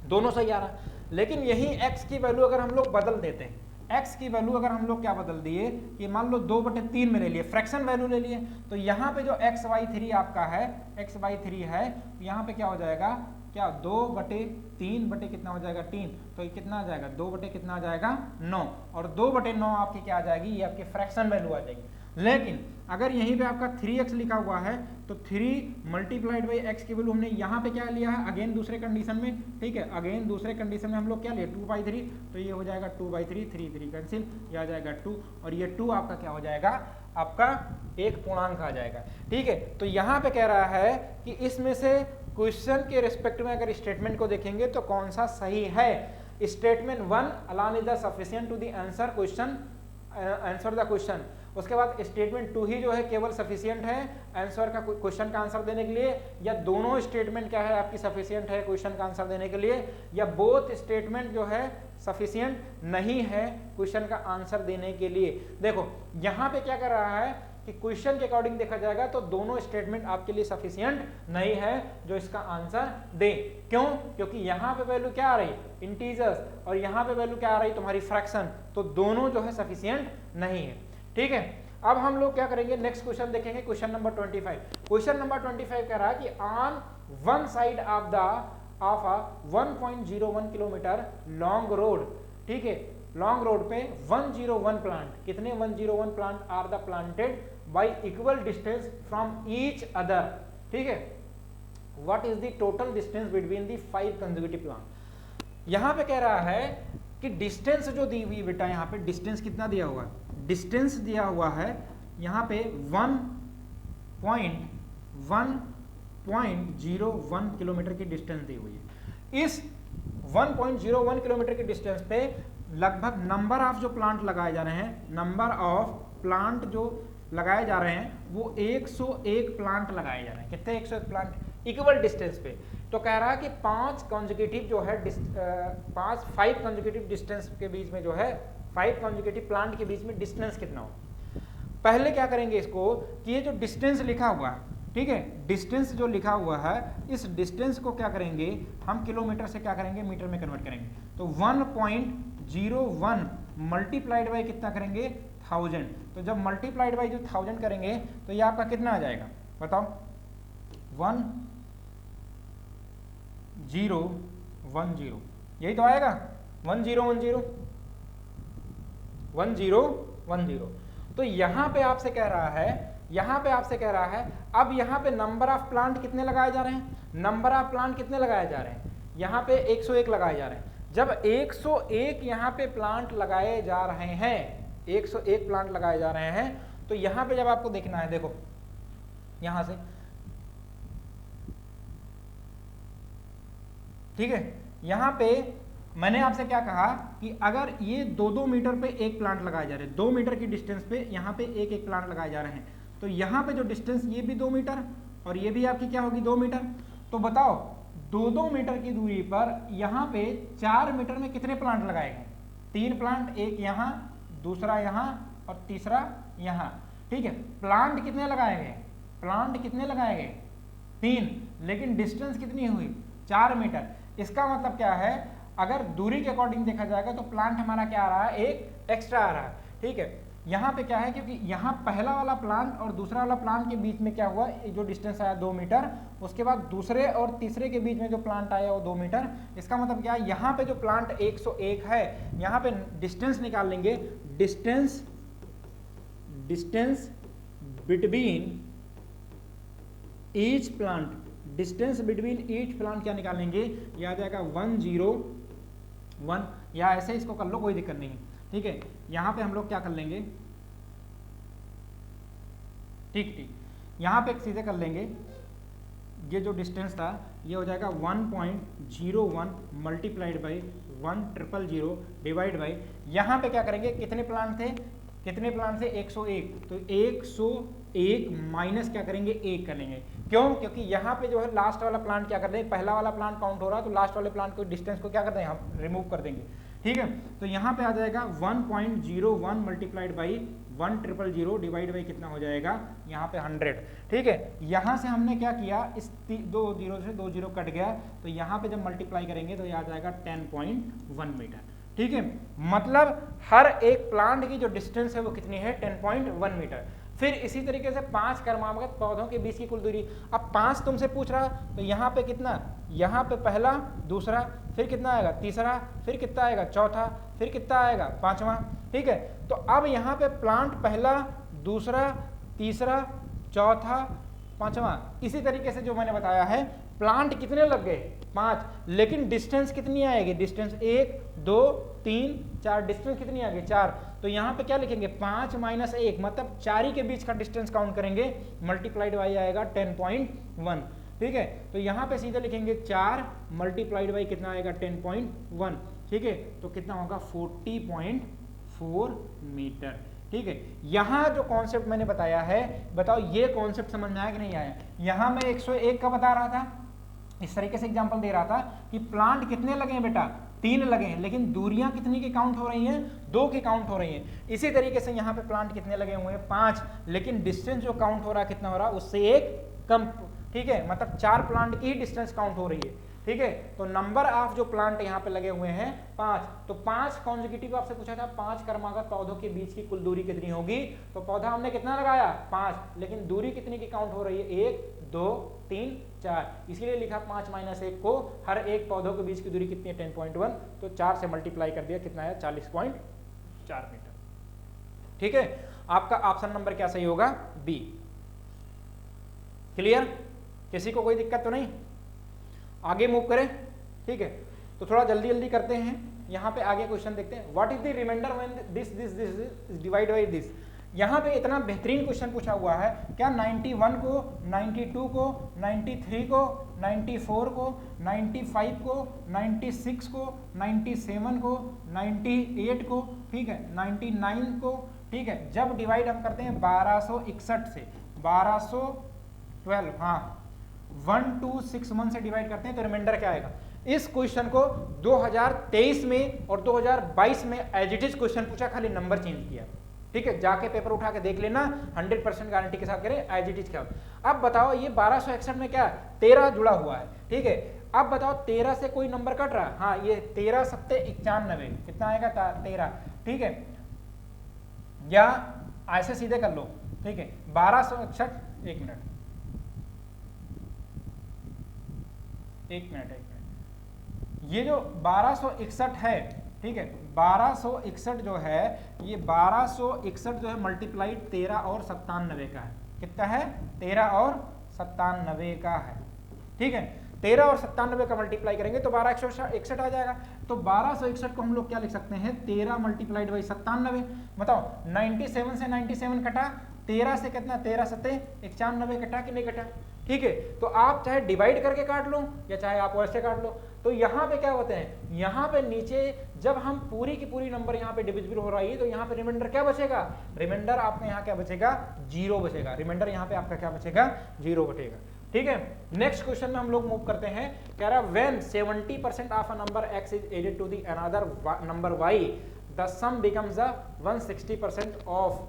दोनों सही आ रहा। लेकिन यही x की वैल्यू अगर हम लोग बदल देते हैं, x की वैल्यू अगर हम लोग क्या बदल दिए कि मान लो 2/3 में ले लिए, फ्रैक्शन वैल्यू ले लिए, तो यहाँ पे जो x by 3 आपका है, x by 3 है, यहाँ पे क्या हो जाएगा क्या 2/3 बटे कितना हो जाएगा 3, तो ये कितना आ जाएगा 2 बटे कितना आ जाएगा 9, और 2/9 आपकी क्या आ जाएगी ये आपकी फ्रैक्शन वैल्यू आ जाएगी। लेकिन अगर यहीं पे आपका 3x लिखा हुआ है तो 3 मल्टीप्लाइड बाई x की वैल्यू हमने यहाँ पे क्या लिया है अगेन दूसरे कंडीशन में, ठीक है, अगेन दूसरे कंडीशन में हम लोग क्या लिए 2/3, तो ये हो जाएगा 2/3, 3 कैंसिल, ये आ जाएगा 2, और ये 2 आपका क्या हो जाएगा आपका एक पूर्णांक आ जाएगा, ठीक है। तो यहाँ पे कह रहा है कि इसमें से क्वेश्चन के रिस्पेक्ट में अगर स्टेटमेंट को देखेंगे तो कौन सा सही है। Statement 1 alone is the sufficient to the answer question, answer the question. उसके बाद स्टेटमेंट 2 ही जो है केवल सफिशिएंट है आंसर का क्वेश्चन का आंसर देने के लिए, या दोनों स्टेटमेंट क्या है आपकी सफिशिएंट है क्वेश्चन का आंसर देने के लिए, या बोथ स्टेटमेंट जो है सफिशिएंट नहीं है क्वेश्चन का आंसर देने के लिए। देखो यहाँ पे क्या कर रहा है कि क्वेश्चन के अकॉर्डिंग देखा जाएगा तो दोनों स्टेटमेंट आपके लिए सफिशिएंट नहीं है जो इसका आंसर दे। क्यों? क्योंकि यहाँ पे वैल्यू क्या आ रही इंटीजर्स और यहाँ पे वैल्यू क्या आ रही तुम्हारी फ्रैक्शन, तो दोनों जो है सफिशिएंट नहीं है, ठीक है। अब हम लोग क्या करेंगे नेक्स्ट क्वेश्चन देखेंगे, क्वेश्चन नंबर 25। क्वेश्चन नंबर 25 कह रहा है कि on one side of a 1.01 kilometre long road, ठीक है, लॉन्ग रोड पे 101 प्लांट, कितने 101 plant are the planted by equal distance from each other, ठीक है। What is the total distance between the 5 consecutive plant. यहां पे कह रहा है कि डिस्टेंस जो दी हुई बेटा, यहां पे डिस्टेंस कितना दिया हुआ है, डिस्टेंस दिया हुआ है यहां पे 1.01 किलोमीटर की डिस्टेंस दी हुई है। इस 1.01 किलोमीटर की डिस्टेंस पे लगभग नंबर ऑफ जो प्लांट लगाए जा रहे हैं, नंबर ऑफ प्लांट जो लगाए जा रहे हैं वो 101 प्लांट लगाए जा रहे हैं। कितने? 101 प्लांट इक्वल डिस्टेंस पे। तो कह रहा है कि 5 कंसेक्यूटिव जो है 5 कंसेक्यूटिव डिस्टेंस के बीच में जो है 5 कंसेक्यूटिव प्लांट के बीच में डिस्टेंस कितना हो। पहले क्या करेंगे इसको कि ये जो डिस्टेंस लिखा हुआ है, ठीक है, डिस्टेंस जो लिखा हुआ है इस डिस्टेंस को क्या करेंगे हम किलोमीटर से क्या करेंगे मीटर में कन्वर्ट करेंगे। तो 1.01 मल्टीप्लाइड बाई कितना करेंगे 1000। तो जब मल्टीप्लाइड बाई जो 1000 करेंगे तो ये आपका कितना आ जाएगा बताओ 1010, यही तो आएगा 1010। तो यहां पे आपसे कह रहा है अब यहां पे नंबर ऑफ प्लांट कितने लगाए जा रहे हैं, नंबर ऑफ प्लांट कितने लगाए जा रहे हैं, यहां पे 101 लगाए जा रहे हैं। जब 101 यहां पे प्लांट लगाए जा रहे हैं, 101 प्लांट लगाए जा रहे हैं, तो यहां पे जब आपको देखना है, देखो यहां से, ठीक है, यहां पे मैंने आपसे क्या कहा कि अगर ये 2-2 मीटर पे एक प्लांट लगाए जा रहे हैं, 2 मीटर की डिस्टेंस पे यहाँ पे एक एक प्लांट लगाए जा रहे हैं, तो यहाँ पे जो डिस्टेंस ये भी 2 मीटर और ये भी आपकी क्या होगी 2 मीटर। तो बताओ 2-2 मीटर की दूरी पर यहाँ पे 4 मीटर में कितने प्लांट लगाए गए, 3 प्लांट, एक यहाँ, दूसरा यहाँ और तीसरा यहाँ, ठीक है। प्लांट कितने लगाए गए, प्लांट कितने लगाए गए 3, लेकिन डिस्टेंस कितनी हुई 4 मीटर। इसका मतलब क्या है, अगर दूरी के अकॉर्डिंग देखा जाएगा तो प्लांट हमारा क्या आ रहा है, एक एक्स्ट्रा आ रहा है, ठीक है। यहाँ पे क्या है, क्योंकि यहाँ पहला वाला प्लांट और दूसरा वाला प्लांट के बीच में क्या हुआ, जो डिस्टेंस आया 2 मीटर, उसके बाद दूसरे और तीसरे के बीच में जो प्लांट आया वो 2 मीटर। इसका मतलब क्या है, यहाँ पे जो प्लांट 101 है, यहाँ पे डिस्टेंस निकाल लेंगे, distance between each plant, distance between each plant क्या निकालेंगे, ये आ जाएगा 101, या ऐसे इसको कर लो कोई दिक्कत नहीं, ठीक है। यहां पे हम लोग क्या कर लेंगे, ठीक, यहां पे सीधे कर लेंगे, ये जो डिस्टेंस था ये हो जाएगा 1.01 मल्टीप्लाइड बाई 1000 डिवाइड बाई, यहां पे क्या करेंगे, कितने प्लांट थे 101, तो 101 माइनस क्या करेंगे 1 करेंगे। क्यों? क्योंकि यहाँ पे जो है लास्ट वाला प्लांट क्या कर देंगे, पहला वाला प्लांट काउंट हो रहा है तो लास्ट वाले प्लांट को डिस्टेंस को क्या कर देंगे हम रिमूव कर देंगे, ठीक है। तो यहाँ पे आ जाएगा 1.01 मल्टीप्लाइड बाई 1000 डिवाइड बाई कितना हो जाएगा यहाँ पे 100, ठीक है। यहाँ से हमने क्या किया, इस 2 0 से 2 0 कट गया, तो यहाँ पे जब मल्टीप्लाई करेंगे तो ये आ जाएगा 10.1 मीटर, ठीक है। मतलब हर एक प्लांट की जो डिस्टेंस है वो कितनी है 10.1 मीटर। फिर इसी तरीके से 5 क्रमागत पौधों के बीच की कुल दूरी, अब 5 तुमसे पूछ रहा तो यहाँ पे कितना, यहाँ पे पहला, दूसरा, फिर कितना आएगा तीसरा, फिर कितना आएगा चौथा, फिर कितना आएगा पांचवा, ठीक है। तो अब यहाँ पे प्लांट पहला, दूसरा, तीसरा, चौथा, पांचवा, इसी तरीके से जो मैंने बताया है प्लांट कितने लग गए 5, लेकिन डिस्टेंस कितनी आएगी, डिस्टेंस 1 2 3 4, डिस्टेंस कितनी आ गई 4। तो यहाँ पे क्या लिखेंगे 5 माइनस 1, मतलब 4 ही के बीच का डिस्टेंस काउंट करेंगे, मल्टीप्लाइड बाई आएगा 10.1, ठीक है। तो यहाँ पे सीधे लिखेंगे 4 मल्टीप्लाइड बाई कितना आएगा 10.1, ठीक है। तो कितना होगा 40.4 मीटर, ठीक है। यहाँ जो कॉन्सेप्ट मैंने बताया है, बताओ ये कॉन्सेप्ट समझ में आया कि नहीं आया। यहाँ मैं 101 का बता रहा था, इस तरीके से एग्जांपल दे रहा था कि प्लांट कितने लगे हैं बेटा 3 लगे हैं, लेकिन दूरियां कितनी की काउंट हो रही हैं 2 की काउंट हो रही हैं। इसी तरीके से यहाँ पे प्लांट कितने लगे हुए हैं 5, लेकिन डिस्टेंस जो काउंट हो रहा है कितना हो रहा है उससे 1 कम, ठीक है। मतलब 4 प्लांट की डिस्टेंस काउंट हो रही है, ठीक है। तो नंबर ऑफ जो प्लांट यहाँ पे लगे हुए हैं 5, तो 5 कॉन्जिक्यूटिव आपसे पूछा था 5 क्रमागत पौधों के बीच की कुल दूरी कितनी होगी, तो पौधा हमने कितना लगाया 5, लेकिन दूरी कितनी की काउंट हो रही है 1 2 3 4, इसीलिए लिखा 5 माइनस 1 को, हर एक पौधों के बीच की दूरी कितनी है 10.1, तो 4 से मल्टीप्लाई कर दिया कितना है 40.4 मीटर, ठीक है। आपका ऑप्शन नंबर क्या सही होगा बी, क्लियर। किसी को कोई दिक्कत तो नहीं, आगे मूव करें, ठीक है। तो थोड़ा जल्दी जल्दी करते हैं, यहाँ पे आगे क्वेश्चन देखते हैं। What is the reminder when this this this divide by this. यहाँ पे इतना बेहतरीन क्वेश्चन पूछा हुआ है, क्या 91 को, 92 को, 93 को, 94 को, 95 को, 96 को, 97 को, 98 को, ठीक है, 99 को, ठीक है, जब डिवाइड हम करते हैं 1261 से, 1212, हाँ 1261 से डिवाइड करते हैं तो रिमाइंडर क्या आएगा। इस क्वेश्चन को 2023 में और 2022 में एज इट इज क्वेश्चन पूछा, खाली नंबर चेंज किया, ठीक है। जाके पेपर उठा के देख लेना, 100% गारंटी के साथ करें एज इट इज क्या। अब बताओ ये 1261 में क्या 13 जुड़ा हुआ है, ठीक है। अब बताओ 13 से कोई नंबर कट रहा है, हाँ ये 13 सत्ते 91, कितना आएगा 13, ठीक है। या ऐसे सीधे कर लो, ठीक है, 1261, एक मिनट, ये जो 1261 है, ठीक है, 1261 जो है, ये 1261 जो है मल्टीप्लाइड 13 और 97 का है। कितना है? 13 और 97 का है, ठीक है। 13 और 97 का मल्टीप्लाई करेंगे तो 1261 आ जाएगा। तो 1261 को हम लोग क्या लिख सकते हैं, 13 मल्टीप्लाइड बाई 97। बताओ 97 से 97 कटा, 13 से कितना, 13 सत्ते 91 कटा कि नहीं कटा, ठीक है। तो आप चाहे डिवाइड करके काट लो या चाहे आप वैसे काट लो। तो यहाँ पे क्या होते हैं, यहाँ पे नीचे जब हम पूरी की पूरी नंबर यहाँ पे डिविजिबल हो रही है तो यहाँ पे रिमाइंडर क्या बचेगा, रिमाइंडर आपका यहाँ क्या बचेगा, 0 बचेगा। रिमाइंडर यहाँ पे आपका क्या बचेगा, 0 बचेगा, ठीक है। नेक्स्ट क्वेश्चन में हम लोग मूव करते हैं। कह रहा when 70% of a number x is added to the another number y, the sum becomes the 160% of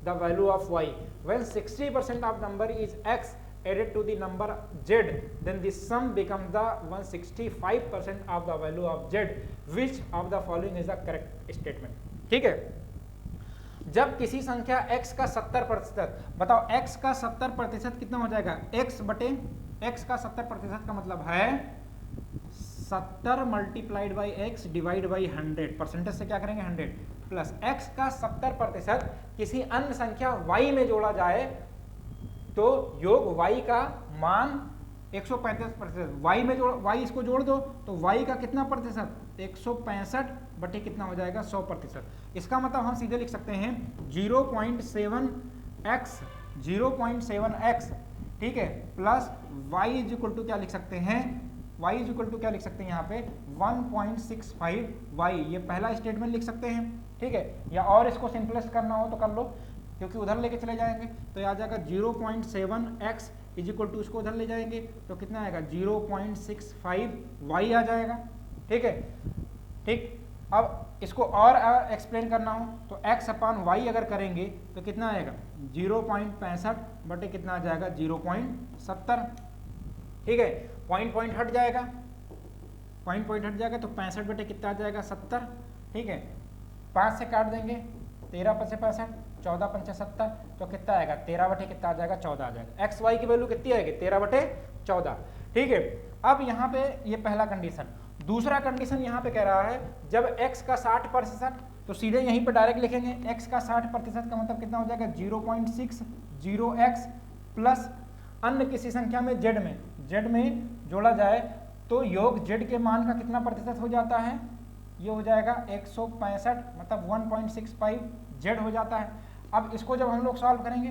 the value of y। When 60% of number is x added to the number z, then the sum becomes the 165% of the value of z. Which of the following is the correct statement? ठीक है। जब किसी संख्या x का 70%, बताओ x का 70% कितना हो जाएगा, x बटे x का 70% का मतलब है 70 multiplied by x divide by 100। Percentage से क्या करेंगे 100 प्लस x का 70% किसी अन्य संख्या y में जोड़ा जाए तो योग y का मान 135%, y में जोड़, y इसको जोड़ दो तो y का कितना प्रतिशत, 165 बटे कितना हो जाएगा 100%। इसका मतलब हम सीधे लिख सकते हैं 0.7x, 0.7x, ठीक है, plus y is equal to क्या लिख सकते हैं, y इज इक्वल टू क्या लिख सकते हैं यहाँ पे 1.65y। ये पहला स्टेटमेंट लिख सकते हैं, ठीक है। या और इसको सिंपलेस्ट करना हो तो कर लो, क्योंकि उधर लेके चले जाएंगे तो आ जाएगा 0.7x इज इक्वल टू, इसको उधर ले जाएंगे तो कितना आएगा 0.65y आ जाएगा, ठीक है। ठीक, अब इसको और एक्सप्लेन करना हो तो x अपान y अगर करेंगे तो कितना आएगा 0.65 बटे कितना आ जाएगा 0.70, ठीक है। पॉइंट हट जाएगा, पॉइंट हट जाएगा तो 65 बटे कितना आ जाएगा 70, ठीक है। 5 से काट देंगे, 13 5 से 65, 14 5 से 70, तो कितना आएगा 13 बटे कितना आ जाएगा 14 आ जाएगा। एक्स वाई की वैल्यू कितनी आएगी 13 बटे 14, ठीक है। अब यहाँ पे ये पहला कंडीशन। दूसरा कंडीशन यहाँ पे कह रहा है जब x का 60%, तो सीधे यहीं पे डायरेक्ट लिखेंगे x का 60% का मतलब कितना हो जाएगा 0.60x प्लस अन्य किसी संख्या में z में जोड़ा जाए तो योग z के मान का कितना प्रतिशत हो जाता है, ये हो जाएगा 165 मतलब 1.65 z हो जाता है। अब इसको जब हम लोग सॉल्व करेंगे,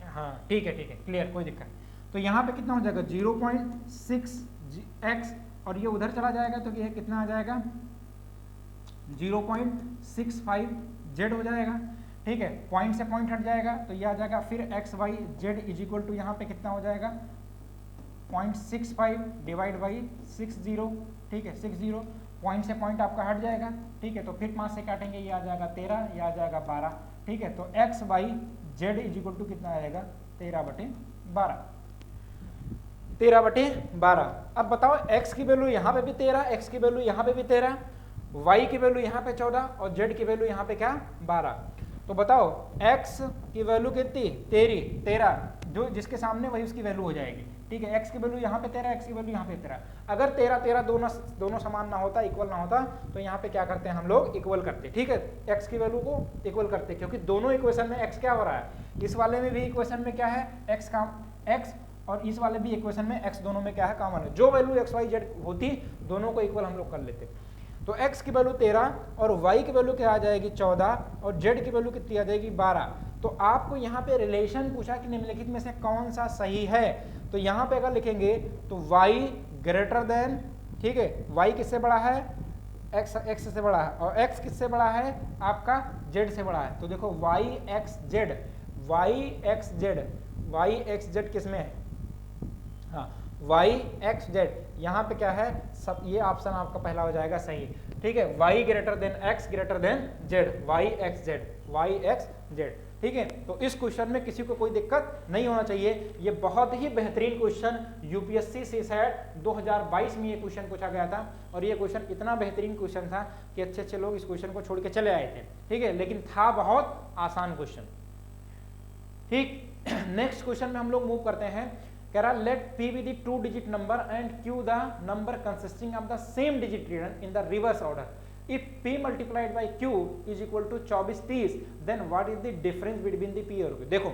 हाँ ठीक है क्लियर, कोई दिक्कत। तो यहाँ पे कितना हो जाएगा 0.6x और ये उधर चला जाएगा तो ये कितना आ जाएगा 0.65 z हो जाएगा, ठीक है। पॉइंट से पॉइंट हट जाएगा तो ये आ जाएगा फिर x y z is equal to यहाँ पे कितना हो जाएगा 0.65 डिवाइड बाई 60, ठीक है 60, पॉइंट से पॉइंट आपका हट जाएगा, ठीक है। तो फिर 5 से काटेंगे, ये आ जाएगा 13, ये आ जाएगा 12, ठीक है। तो x y z is equal to कितना आएगा 13/12, 13/12। अब बताओ x की वैल्यू यहाँ पे भी 13, x की वैल्यू यहाँ पे भी 13, y की वैल्यू यहाँ पे 14 और z की वैल्यू यहाँ पे क्या 12। तो बताओ x की वैल्यू कितनी 13, जो जिसके सामने वही उसकी वैल्यू हो जाएगी, ठीक है। x की वैल्यू यहाँ पे 13, x की वैल्यू यहाँ पे 13। अगर 13 दोनों समान ना होता, इक्वल ना होता, तो यहाँ पे क्या करते हैं हम लोग इक्वल करते, ठीक है। x की वैल्यू को इक्वल करते, क्योंकि दोनों इक्वेशन में x क्या हो रहा है, इस वाले में भी इक्वेशन में क्या है x का x, और इस वाले भी इक्वेशन में x, दोनों में क्या है कॉमन है। जो वैल्यू x y z होती दोनों को इक्वल हम लोग कर लेते। तो x की वैल्यू 13 और y की वैल्यू क्या आ जाएगी 14 और z की वैल्यू कितनी आ जाएगी 12। तो आपको यहाँ पे रिलेशन पूछा कि निम्नलिखित में से कौन सा सही है, तो यहाँ पे अगर लिखेंगे तो y ग्रेटर देन, ठीक है, y किससे बड़ा है x से बड़ा है, और x किससे बड़ा है आपका z से बड़ा है। तो देखो y x z किस में है, हाँ y यहाँ पे क्या है सब, ये ऑप्शन आपका पहला हो जाएगा सही, ठीक है। y greater than x greater than z, y x z, ठीक है। तो इस क्वेश्चन में किसी को कोई दिक्कत नहीं होना चाहिए। ये बहुत ही बेहतरीन क्वेश्चन यूपीएससी सीसैट 2022 में ये क्वेश्चन पूछा गया था, और ये क्वेश्चन इतना बेहतरीन क्वेश्चन था कि अच्छे लोग इस क्वेश्चन को छोड़ के चले आए थे, ठीक है, लेकिन था बहुत आसान क्वेश्चन, ठीक। नेक्स्ट क्वेश्चन में हम लोग मूव करते हैं। कह रहा late p be the 2 digit number and q the number consisting of the same digit written in the reverse order. If p multiplied by q is equal to 24 30, then what is the difference between the p और q। देखो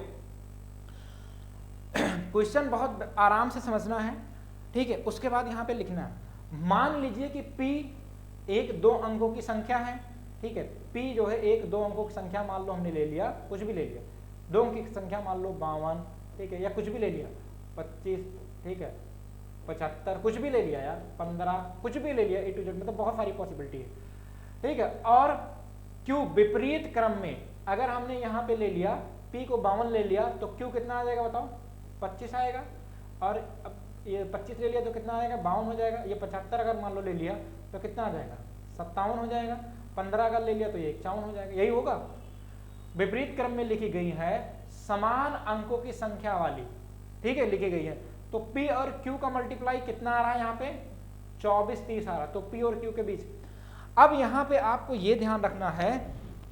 क्वेश्चन बहुत आराम से समझना है, ठीक है। उसके बाद यहाँ पे लिखना है, मान लीजिए कि p एक दो अंकों की संख्या है, ठीक है। p जो है एक दो अंकों की संख्या मान लो हमने ले लिया, कुछ भी ले लिया, दो अंक की संख्या मान लो 52, ठीक है, या कुछ भी ले लिया 25, ठीक है, 75, कुछ भी ले लिया यार 15, कुछ भी ले लिया A to Z, मतलब बहुत सारी पॉसिबिलिटी है, ठीक है। और Q विपरीत क्रम में अगर हमने यहाँ पे ले लिया P को 52 ले लिया तो Q कितना आ जाएगा बताओ 25 आएगा, और अब ये 25 ले लिया तो कितना आएगा 52 हो जाएगा। ये 75 अगर मान लो ले लिया तो कितना आ जाएगा 57 हो जाएगा। 15 अगर ले लिया तो ये 51 हो जाएगा। यही होगा, विपरीत क्रम में लिखी गई है समान अंकों की संख्या वाली, ठीक है, लिखी गई है। तो P और Q का मल्टीप्लाई कितना आ रहा है यहाँ पे 24 30 आ रहा है, तो P और Q के बीच। अब यहाँ पे आपको ये ध्यान रखना है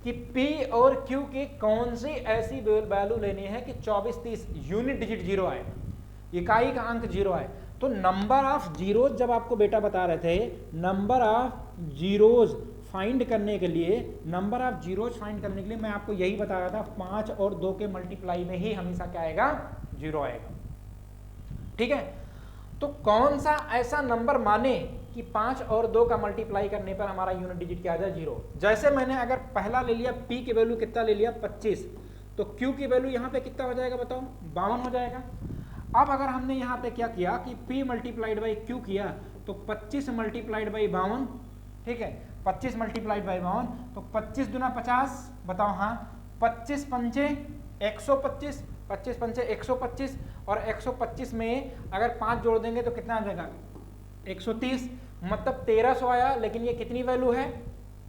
कि P और Q की कौन सी ऐसी वैल्यू लेनी है कि 24 30 यूनिट डिजिट जीरो आए, इकाई का अंक जीरो आए। तो नंबर ऑफ जीरोज जब आपको बेटा बता रहे थे, नंबर ऑफ जीरोज फाइंड करने के लिए, नंबर ऑफ जीरोज फाइंड करने के लिए मैं आपको यही बता रहा था 5 और 2 के मल्टीप्लाई में ही हमेशा क्या आएगा जीरो आएगा, ठीक है। तो कौन सा ऐसा नंबर माने कि 5 और 2 का मल्टीप्लाई करने पर हमारा यूनिट डिजिट क्या आ जाए जीरो। जैसे मैंने अगर पहला ले लिया P की वैल्यू कितना ले लिया 25, तो Q की वैल्यू यहाँ पे कितना हो जाएगा बताओ 52 हो जाएगा। अब अगर हमने यहाँ पे क्या किया कि P मल्टीप्लाइड बाई Q किया तो 25 मल्टीप्लाइड बाई 52, ठीक है, 25 मल्टीप्लाइड बाई 52, तो 25 दूना 50 बताओ, हाँ 25 पंचे 125, 25 पंचे 125, और 125 में अगर 5 जोड़ देंगे तो कितना आ जाएगा 130, मतलब 1300 आया। लेकिन ये कितनी वैल्यू है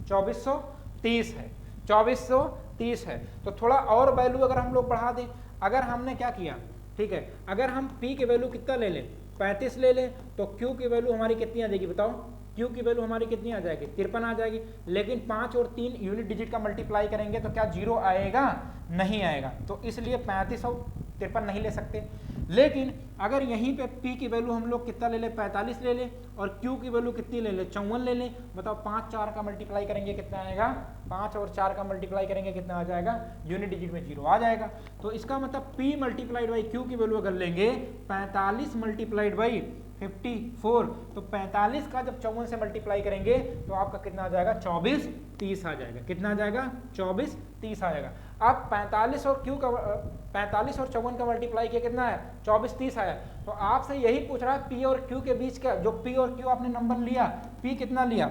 2430 है, 2430 है। तो थोड़ा और वैल्यू अगर हम लोग बढ़ा दें, अगर हमने क्या किया, ठीक है, अगर हम P की वैल्यू कितना ले लें 35 ले लें, तो Q की वैल्यू हमारी कितनी आ जाएगी बताओ, Q की वैल्यू हमारी कितनी आ जाएगी 53 आ जाएगी। लेकिन 5 और 3 यूनिट डिजिट का मल्टीप्लाई करेंगे तो क्या जीरो आएगा, नहीं आएगा। तो इसलिए 35 और 53 नहीं ले सकते। लेकिन अगर यहीं पे P की वैल्यू हम लोग कितना ले लें 45 ले लें, और Q की वैल्यू कितनी ले लें 54 ले लें, बताओ 5 4 का मल्टीप्लाई करेंगे कितना आएगा, 5 और 4 का मल्टीप्लाई करेंगे कितना आ जाएगा, यूनिट डिजिट में जीरो आ जाएगा। तो इसका मतलब P मल्टीप्लाइड बाई Q की वैल्यू अगर लेंगे 45 मल्टीप्लाइड बाई 54, तो 45 का जब 54 से मल्टीप्लाई करेंगे तो आपका कितना आ जाएगा 24 30 आ जाएगा। कितना आ जाएगा 24 30 आ जाएगा। अब 45 और Q का 45 और 54 का मल्टीप्लाई किया कितना है 24 30 आया। तो आपसे यही पूछ रहा है P और Q के बीच का, जो P और Q आपने नंबर लिया, P कितना लिया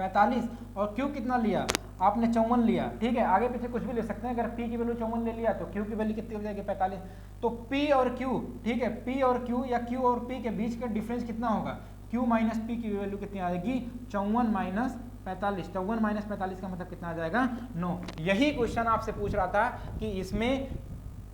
45 और Q कितना लिया आपने 54 लिया, ठीक है। आगे पीछे कुछ भी ले सकते हैं। अगर P की वैल्यू 54 ले लिया तो Q की वैल्यू कितनी हो जाएगी 45। तो P और Q, ठीक है, P और Q या Q और P के बीच का डिफरेंस कितना होगा, Q माइनस P की वैल्यू कितनी आएगी 54 माइनस 45। 54 माइनस 45 का मतलब कितना आ जाएगा 9। यही क्वेश्चन आपसे पूछ रहा था कि इसमें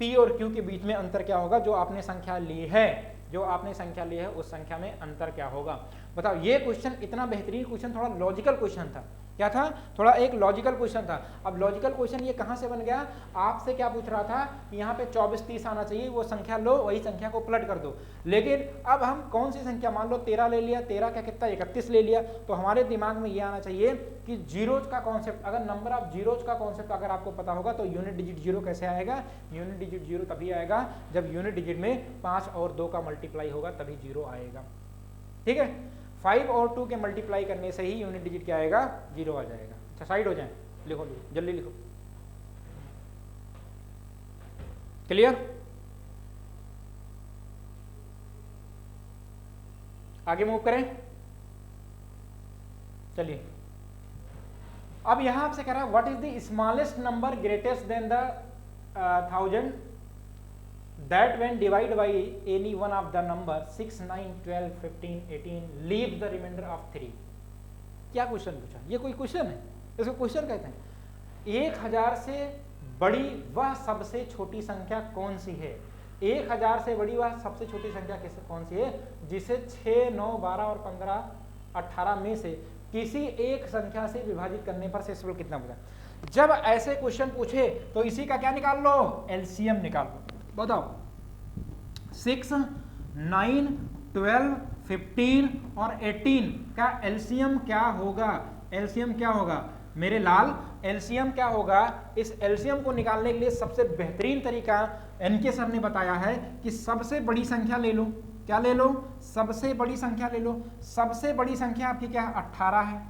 P और Q के बीच में अंतर क्या होगा, जो आपने संख्या ली है, जो आपने संख्या ली है उस संख्या में अंतर क्या होगा। बताओ, ये क्वेश्चन इतना बेहतरीन क्वेश्चन, थोड़ा लॉजिकल क्वेश्चन था, क्या था, थोड़ा एक लॉजिकल क्वेश्चन था। अब लॉजिकल क्वेश्चन ये कहाँ से बन गया, आपसे क्या पूछ रहा था कि यहाँ पे 24 30 आना चाहिए, वो संख्या लो, वही संख्या को पलट कर दो। लेकिन अब हम कौन सी संख्या, मान लो 13 ले लिया, 13 का कितना 31 ले लिया, तो हमारे दिमाग में ये आना चाहिए कि जीरोज का कॉन्सेप्ट, अगर नंबर ऑफ जीरोज का कॉन्सेप्ट अगर आपको पता होगा तो यूनिट डिजिट जीरो कैसे आएगा, यूनिट डिजिट जीरो तभी आएगा जब यूनिट डिजिट में 5 और 2 का मल्टीप्लाई होगा, तभी जीरो आएगा। ठीक है, 5 और 2 के मल्टीप्लाई करने से ही यूनिट डिजिट क्या आएगा, जीरो आ जाएगा। अच्छा साइड हो जाए, लिखो जल्दी लिखो। क्लियर, आगे मूव करें। चलिए, अब यहां आपसे कह रहा है what is the smallest number greatest than the 1000 that when divided by any one of the number 6 9 12 15 18 leave the remainder of 3। क्या क्वेश्चन पूछा, ये कोई क्वेश्चन है, इसको क्वेश्चन कहते हैं। 1000 से बड़ी वह सबसे छोटी संख्या कौन सी है, 1000 से बड़ी वह सबसे छोटी संख्या कौन सी है जिसे 6 9 12 और 15 18 में से किसी एक संख्या से विभाजित करने पर शेषफल कितना बचा। जब ऐसे क्वेश्चन पूछे तो इसी का क्या निकाल लो, एलसीएम निकाल लो। बताओ 6 9 12 15 और 18 का एलसीएम क्या होगा, एलसीएम क्या होगा मेरे लाल, एलसीएम क्या होगा। इस एलसीएम को निकालने के लिए सबसे बेहतरीन तरीका एनके सर ने बताया है कि सबसे बड़ी संख्या ले लो। क्या ले लो, सबसे बड़ी संख्या ले लो। सबसे बड़ी संख्या आपकी क्या है, 18 है।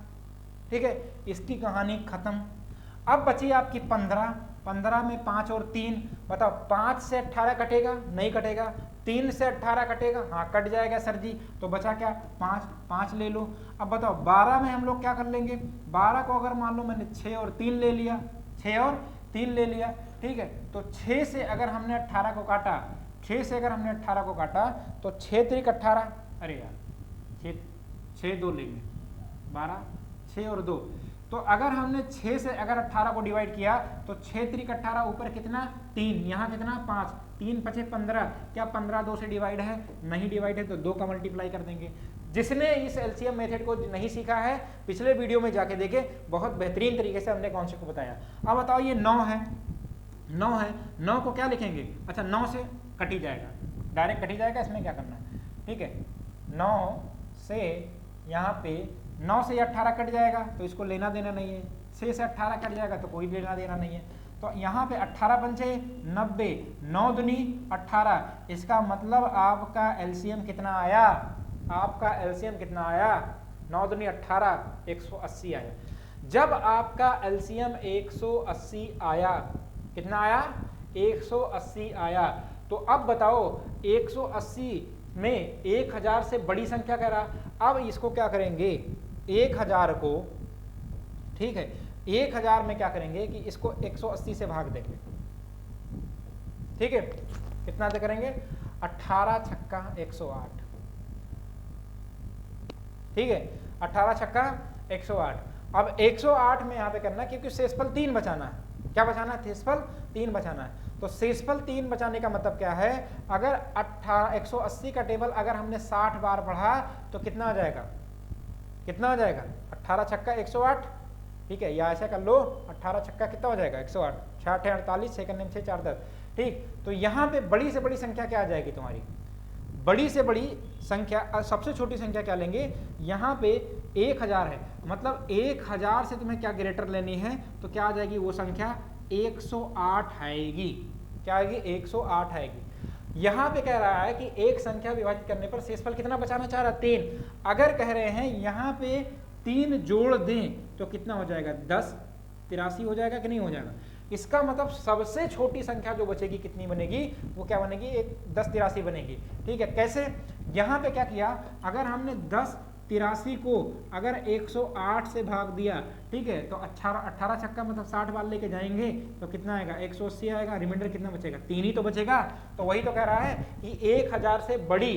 ठीक है, इसकी कहानी खत्म। अब बची आपकी 15, 15 में 5 और 3, बताओ 5 से 18 कटेगा, नहीं कटेगा। 3 से 18 कटेगा, हाँ कट जाएगा सर जी। तो बचा क्या, 5, 5 ले लो। अब बताओ 12 में हम लोग क्या कर लेंगे, 12 को अगर मान लो मैंने 6 और 3 ले लिया, 6 और 3 ले लिया। ठीक है, तो 6 से अगर हमने 18 को काटा, 6 से अगर हमने 18 को काटा तो 6 3 18, अरे यार 6 2 लेंगे, 12 6 और 2। तो अगर हमने 6 से अगर 18 को डिवाइड किया तो 6 3 18, ऊपर कितना 3, यहाँ कितना 5, 3 5 15। क्या 15 2 से डिवाइड है, नहीं डिवाइड है, तो 2 का मल्टीप्लाई कर देंगे। जिसने इस एलसीएम मेथड को नहीं सीखा है पिछले वीडियो में जाके देखे, बहुत बेहतरीन तरीके से हमने कॉन्सेप्ट को बताया। अब बताओ ये 9 है, 9 है, 9 को क्या लिखेंगे, अच्छा 9 से कट ही जाएगा, डायरेक्ट कट ही जाएगा, इसमें क्या करना है। ठीक है, 9 से यहाँ पे 9 से 18 कट जाएगा तो इसको लेना देना नहीं है। 6 से 18 कट जाएगा तो कोई लेना देना नहीं है। तो यहाँ पे 18 पंचे 90, 9 दूनी 18। इसका मतलब आपका एलसीएम कितना आया, आपका एलसीएम कितना आया, 9 दूनी 18, 180 आया। जब आपका एलसीएम 180 आया, कितना आया, 180 आया। तो अब बताओ 180 में 1000 से बड़ी संख्या कह रहा। अब इसको क्या करेंगे, 1000 को, ठीक है 1000 में क्या करेंगे कि इसको 180 से भाग देंगे। ठीक है, कितना से करेंगे, 18 छक्का 108। ठीक है, 18 छक्का 108। अब 108 में यहाँ पे करना है क्योंकि शेषफल 3 बचाना है। क्या बचाना है, शेषफल 3 बचाना है। तो शेषफल 3 बचाने का मतलब क्या है, अगर 180 का टेबल अगर हमने 60 बार पढ़ा तो कितना आ जाएगा, कितना आ जाएगा, 18 छक्का 108। ठीक है, या ऐसा कर लो, 18 छक्का कितना हो जाएगा 108, 6 48, सेकंड में 6 4 10। ठीक, तो यहाँ पे बड़ी से बड़ी संख्या क्या आ जाएगी तुम्हारी, बड़ी से बड़ी संख्या, सबसे छोटी संख्या क्या लेंगे, यहाँ पे 1000 है, मतलब 1000 से तुम्हें क्या ग्रेटर लेनी है, तो क्या आ जाएगी वो संख्या 108 आएगी। क्या आएगी, 108 आएगी। यहाँ पे कह रहा है कि एक संख्या विभाजित करने पर शेषफल कितना बचाना चाह रहा है, 3। अगर कह रहे हैं यहाँ पे 3 जोड़ दें तो कितना हो जाएगा, 10 83 हो जाएगा कि नहीं हो जाएगा। इसका मतलब सबसे छोटी संख्या जो बचेगी कितनी बनेगी, वो क्या बनेगी, एक 10 83 बनेगी। ठीक है, कैसे, यहाँ पे क्या किया, अगर हमने 10 83 को अगर 108 से भाग दिया, ठीक है, तो 18 छक्का मतलब 60 बार लेके जाएंगे तो कितना आएगा, 180 आएगा। रिमाइंडर कितना बचेगा, 3 ही तो बचेगा। तो वही तो कह रहा है कि 1000 से बड़ी,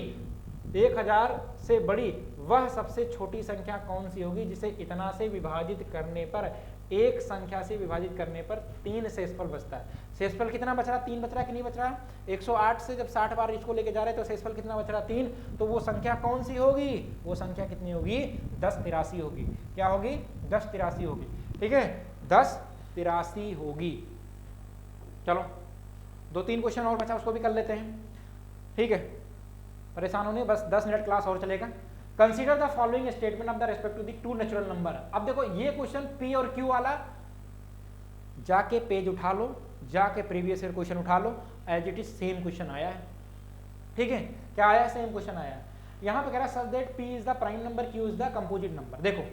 1000 से बड़ी वह सबसे छोटी संख्या कौन सी होगी जिसे इतना से विभाजित करने पर एक संख्या से विभाजित करने पर 3 शेषफल बचता है। शेषफल कितना बच रहा है? 3 बच रहा है कि नहीं बच रहा? 108 से जब 60 बार इसको लेके जा रहे हैं तो शेषफल कितना बच रहा? 3। तो वो संख्या कौन सी होगी? वो संख्या कितनी होगी? 1083 होगी। क्या होगी? 1083 होगी। ठीक है, 1083 होगी। चलो 2-3 क्वेश्चन और बचा, उसको भी कर लेते हैं। ठीक है, परेशान होने, बस 10 मिनट क्लास और चलेगा। Consider the following statement of the respect to the two natural number. अब देखो ये क्वेश्चन पी और क्यू वाला जाके पेज उठा लो, जाके प्रीवियस ईयर क्वेश्चन उठा लो, as it is same question आया है। ठीक है, क्या आया? सेम क्वेश्चन आया है। यहां पे कह रहा है such that P is the prime number, Q is the composite number. देखो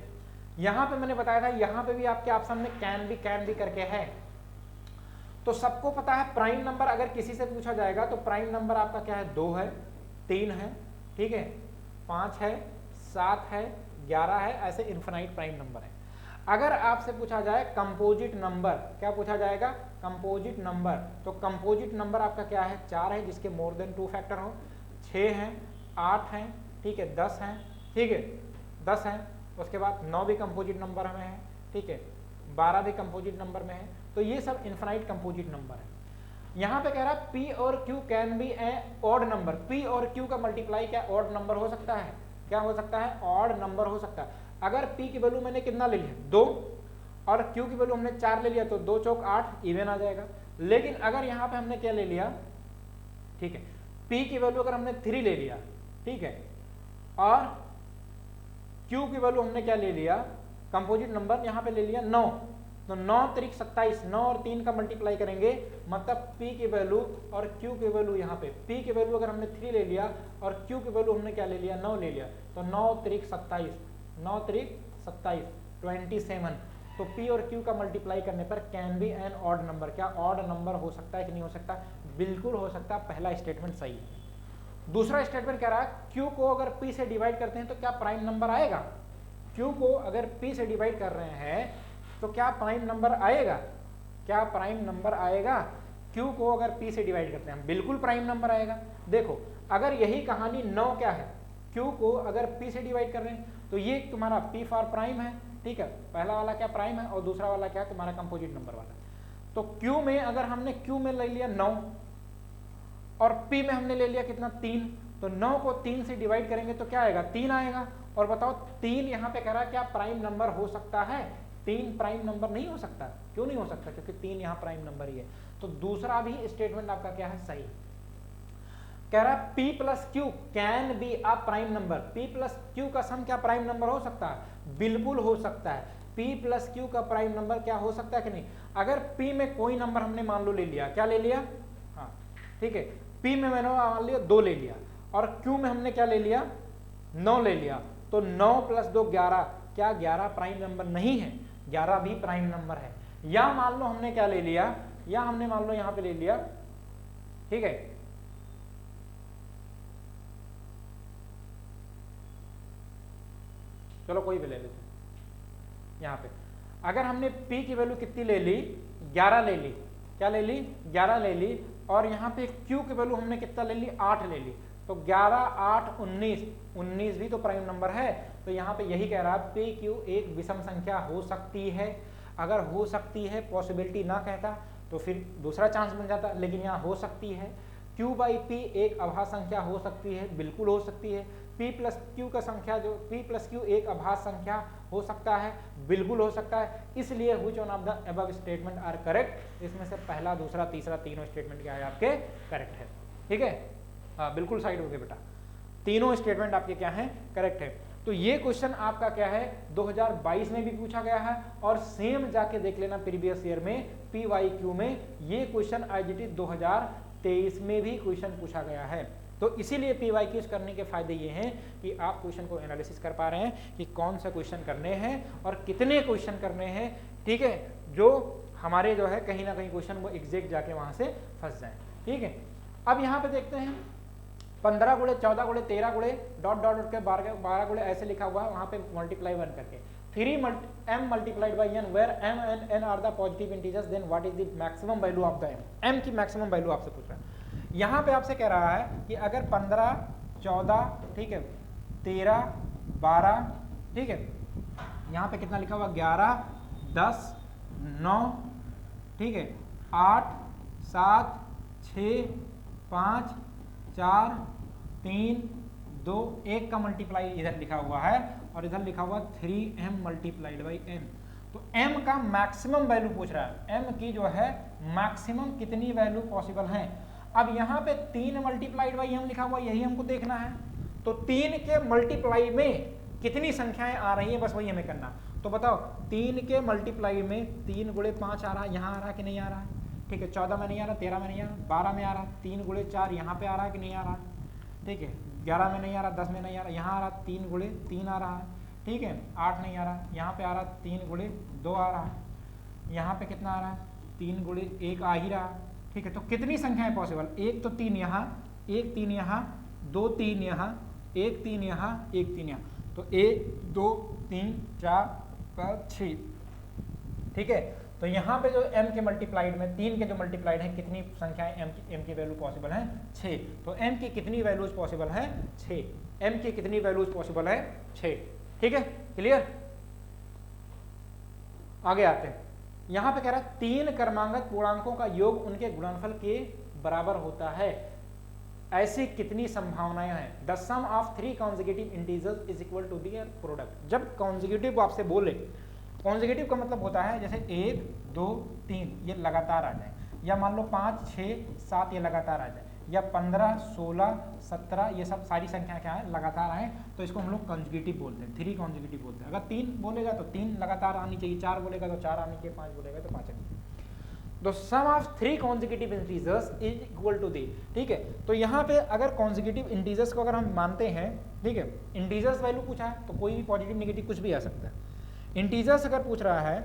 यहां पे मैंने बताया था, यहां पे भी आपके ऑप्शन में कैन भी करके है। तो सबको पता है प्राइम नंबर अगर किसी से पूछा जाएगा तो प्राइम नंबर आपका क्या है? 2 है, 3 है, ठीक है, 5 है, 7 है, 11 है, ऐसे इन्फिनाइट प्राइम नंबर है। अगर आपसे पूछा जाए कंपोजिट नंबर, क्या पूछा जाएगा? Composite number. तो कंपोजिट नंबर आपका क्या है? 4 है जिसके मोर देन 2 फैक्टर हो, 6 हैं, 8 हैं, ठीक है, 10 हैं, ठीक है, 10 हैं। उसके बाद 9 भी कंपोजिट नंबर में है, ठीक है, 12 भी कंपोजिट नंबर में है। तो ये सब इन्फिनाइट कंपोजिट नंबर है। यहां पे कह रहा है P और Q can be A odd number. P और Q का मल्टीप्लाई क्या ऑड नंबर हो सकता है? क्या हो सकता है? ऑड नंबर हो सकता है। अगर P की वैल्यू मैंने कितना ले लिया? 2, और Q की वैल्यू हमने 4 ले लिया तो 2 चौक 8 इवन आ जाएगा। लेकिन अगर यहाँ पे हमने क्या ले लिया? ठीक है, P की वैल्यू अगर हमने 3 ले लिया, ठीक है, और Q की वैल्यू हमने क्या ले लिया? कंपोजिट नंबर यहाँ पे ले लिया 9, तो 9 त्रिक 27, 9 और 3 का मल्टीप्लाई करेंगे, मतलब P की वैल्यू और Q की वैल्यू, यहाँ पे P की वैल्यू अगर हमने 3 ले लिया और Q की वैल्यू हमने क्या ले लिया? 9 ले लिया, तो 9 त्रिक 27, 9 त्रिक 27, 27। तो P और Q का मल्टीप्लाई करने पर can be an odd number. क्या ऑड नंबर हो सकता है कि नहीं हो सकता? बिल्कुल हो सकता है। पहला स्टेटमेंट सही है। दूसरा स्टेटमेंट कह रहा है Q को अगर P से डिवाइड करते हैं तो क्या प्राइम नंबर आएगा? Q को अगर P से डिवाइड कर रहे हैं तो क्या प्राइम नंबर आएगा? क्या प्राइम नंबर आएगा? Q को अगर P से डिवाइड करते हैं बिल्कुल प्राइम नंबर आएगा। देखो अगर यही कहानी 9 क्या है, Q को अगर P से डिवाइड कर रहे हैं तो ये तुम्हारा P फॉर प्राइम है, ठीक है, पहला वाला क्या प्राइम है और दूसरा वाला क्या है? तुम्हारा कंपोजिट नंबर वाला। तो Q में अगर हमने Q में ले लिया 9 और P में हमने ले लिया कितना? 3, तो 9 को 3 से डिवाइड करेंगे तो क्या आएगा? 3 आएगा। और बताओ 3 यहाँ पे कह रहा है क्या प्राइम नंबर हो सकता है? 3 प्राइम नंबर नहीं हो सकता। क्यों नहीं हो सकता? क्योंकि 3 यहाँ प्राइम नंबर ही है। तो दूसरा भी स्टेटमेंट आपका क्या है? सही। कह रहा है P plus Q can be a prime number. P plus Q का सम क्या प्राइम नंबर हो सकता है? बिल्कुल हो सकता है। P प्लस Q का प्राइम नंबर क्या हो सकता है कि नहीं? अगर P में कोई नंबर हमने मान लो ले लिया, क्या ले लिया? हाँ ठीक है, P में मैंने मान लिया 2 ले लिया और Q में हमने क्या ले लिया? 9 ले लिया, तो 9 प्लस 2 11। क्या 11 प्राइम नंबर नहीं है? 11 भी प्राइम नंबर है। या मान लो हमने क्या ले लिया? या हमने मान लो यहां पे ले लिया, ठीक है, चलो कोई भी ले लेते हैं। यहां पे अगर हमने P की वैल्यू कितनी ले ली? 11 ले ली। क्या ले ली? 11 ले ली। और यहां पे Q की वैल्यू हमने कितना ले ली? 8 ले ली। तो 11, 8, 19, 19 भी तो प्राइम नंबर है। तो यहाँ पे यही कह रहा है P Q एक विषम संख्या हो सकती है। अगर हो सकती है, पॉसिबिलिटी ना कहता तो फिर दूसरा चांस बन जाता, लेकिन यहाँ हो सकती है। Q बाई P एक अभाज्य संख्या हो सकती है, बिल्कुल हो सकती है। P प्लस Q का संख्या जो P प्लस Q एक अभाज्य संख्या हो सकता है, बिल्कुल हो सकता है। इसलिए which one of the above statement are correct? इसमें से पहला, दूसरा, तीसरा, तीनों स्टेटमेंट क्या है आपके? करेक्ट है। ठीक है, हाँ बिल्कुल साइड हो गए बेटा, तीनों स्टेटमेंट आपके क्या हैं? करेक्ट है। तो ये क्वेश्चन आपका क्या है? 2022 में भी पूछा गया है और सेम जाके देख लेना प्रीवियस ईयर में PYQ में ये क्वेश्चन एज इट इज 2023 में भी क्वेश्चन पूछा गया है। तो इसीलिए PYQ करने के फायदे ये हैं कि आप क्वेश्चन को एनालिसिस कर पा रहे हैं कि कौन सा क्वेश्चन करने हैं और कितने क्वेश्चन करने हैं, ठीक है, जो हमारे जो है कहीं ना कहीं क्वेश्चन वो एग्जैक्ट जाके वहां से फंस जाए। ठीक है, अब यहाँ पे देखते हैं 15 गुणे 14 गुणे 13 गुणे डॉट डॉट के 12 गुणे ऐसे लिखा हुआ है, वहां पे मल्टीप्लाई 1 करके 3m multiplied by n where m and n are the positive integers, then what is the maximum value of the m की मैक्सिमम वैल्यू आपसे पूछ रहा है। यहाँ पे आपसे कह रहा है कि अगर 15, 14, ठीक है, 13, 12, ठीक है, यहाँ पे कितना लिखा हुआ? 11, 10, 9, ठीक है, 8 7 6 5 4 3 2, 1 का मल्टीप्लाई इधर लिखा हुआ है और इधर लिखा हुआ 3m मल्टीप्लाइड बाई m। तो m का मैक्सिमम वैल्यू पूछ रहा है, m की जो है मैक्सिमम कितनी वैल्यू पॉसिबल है। अब यहाँ पे 3 मल्टीप्लाइड बाई m लिखा हुआ, यही हमको देखना है। तो 3 के मल्टीप्लाई में कितनी संख्याएं आ रही है, बस वही हमें करना। तो बताओ 3 के मल्टीप्लाई में 3 गुणे 5 आ रहा है, यहाँ आ रहा है कि नहीं आ रहा है, ठीक है, 14 में नहीं आ रहा, 13 में नहीं आ रहा, 12 में आ रहा, 3 गुणे 4 यहाँ पे आ रहा है कि नहीं आ रहा, ठीक है, 11 में नहीं आ रहा, 10 में नहीं आ रहा, यहाँ आ रहा 3 गुणे 3 आ रहा है, ठीक है, 8 नहीं आ रहा, यहाँ पे आ रहा 3 गुणे 2 आ रहा है, यहाँ पे कितना आ रहा है 3 गुणे 1 आ ही रहा, ठीक है। तो कितनी संख्याएं पॉसिबल, 1 तो 3 यहाँ, 1 3 यहाँ, 2 3 यहाँ, 1 3 यहाँ, 1 3 यहाँ, तो 1 2 3 4 5 6, ठीक है। तो यहाँ पे जो m के मल्टीप्लाइड में 3 के जो मल्टीप्लाइड है कितनी संख्याएं m की वैल्यू पॉसिबल है 6। तो m की कितनी वैल्यूज पॉसिबल है 6, m की कितनी वैल्यूज पॉसिबल है 6, ठीक है, क्लियर। आगे आते हैं, यहाँ पे कह रहा है 3 क्रमांगत पूर्णांकों का योग उनके गुणनफल के बराबर होता है, ऐसी कितनी संभावनाएं हैं। The sum of 3 consecutive integers is equal to their product. जब कॉन्जिक्यूटिव आपसे बोले, कॉन्जिक्यूटिव का मतलब होता है जैसे 1 2 3 ये लगातार आ जाए, या मान लो 5 6 7 ये लगातार आ जाए, या 15 16 17 ये सब सारी संख्या क्या है लगातार आए, तो इसको हम लोग कॉन्जिक्यूटिव बोलते हैं, 3 कॉन्जिक्यूटिव बोलते हैं। अगर 3 बोलेगा तो 3 लगातार आनी चाहिए, 4 बोलेगा तो 4 आनी चाहिए, 5 बोलेगा तो 5 आनी चाहिए। तो sum of 3 consecutive integers is equal to the, ठीक है। तो यहाँ पे अगर कॉन्जिक्यूटिव इंटीजर्स को अगर हम मानते हैं, ठीक है, इंटीजर्स वैल्यू पूछा है तो कोई भी पॉजिटिव नेगेटिव कुछ भी आ सकता है। इंटीजर्स अगर पूछ रहा है,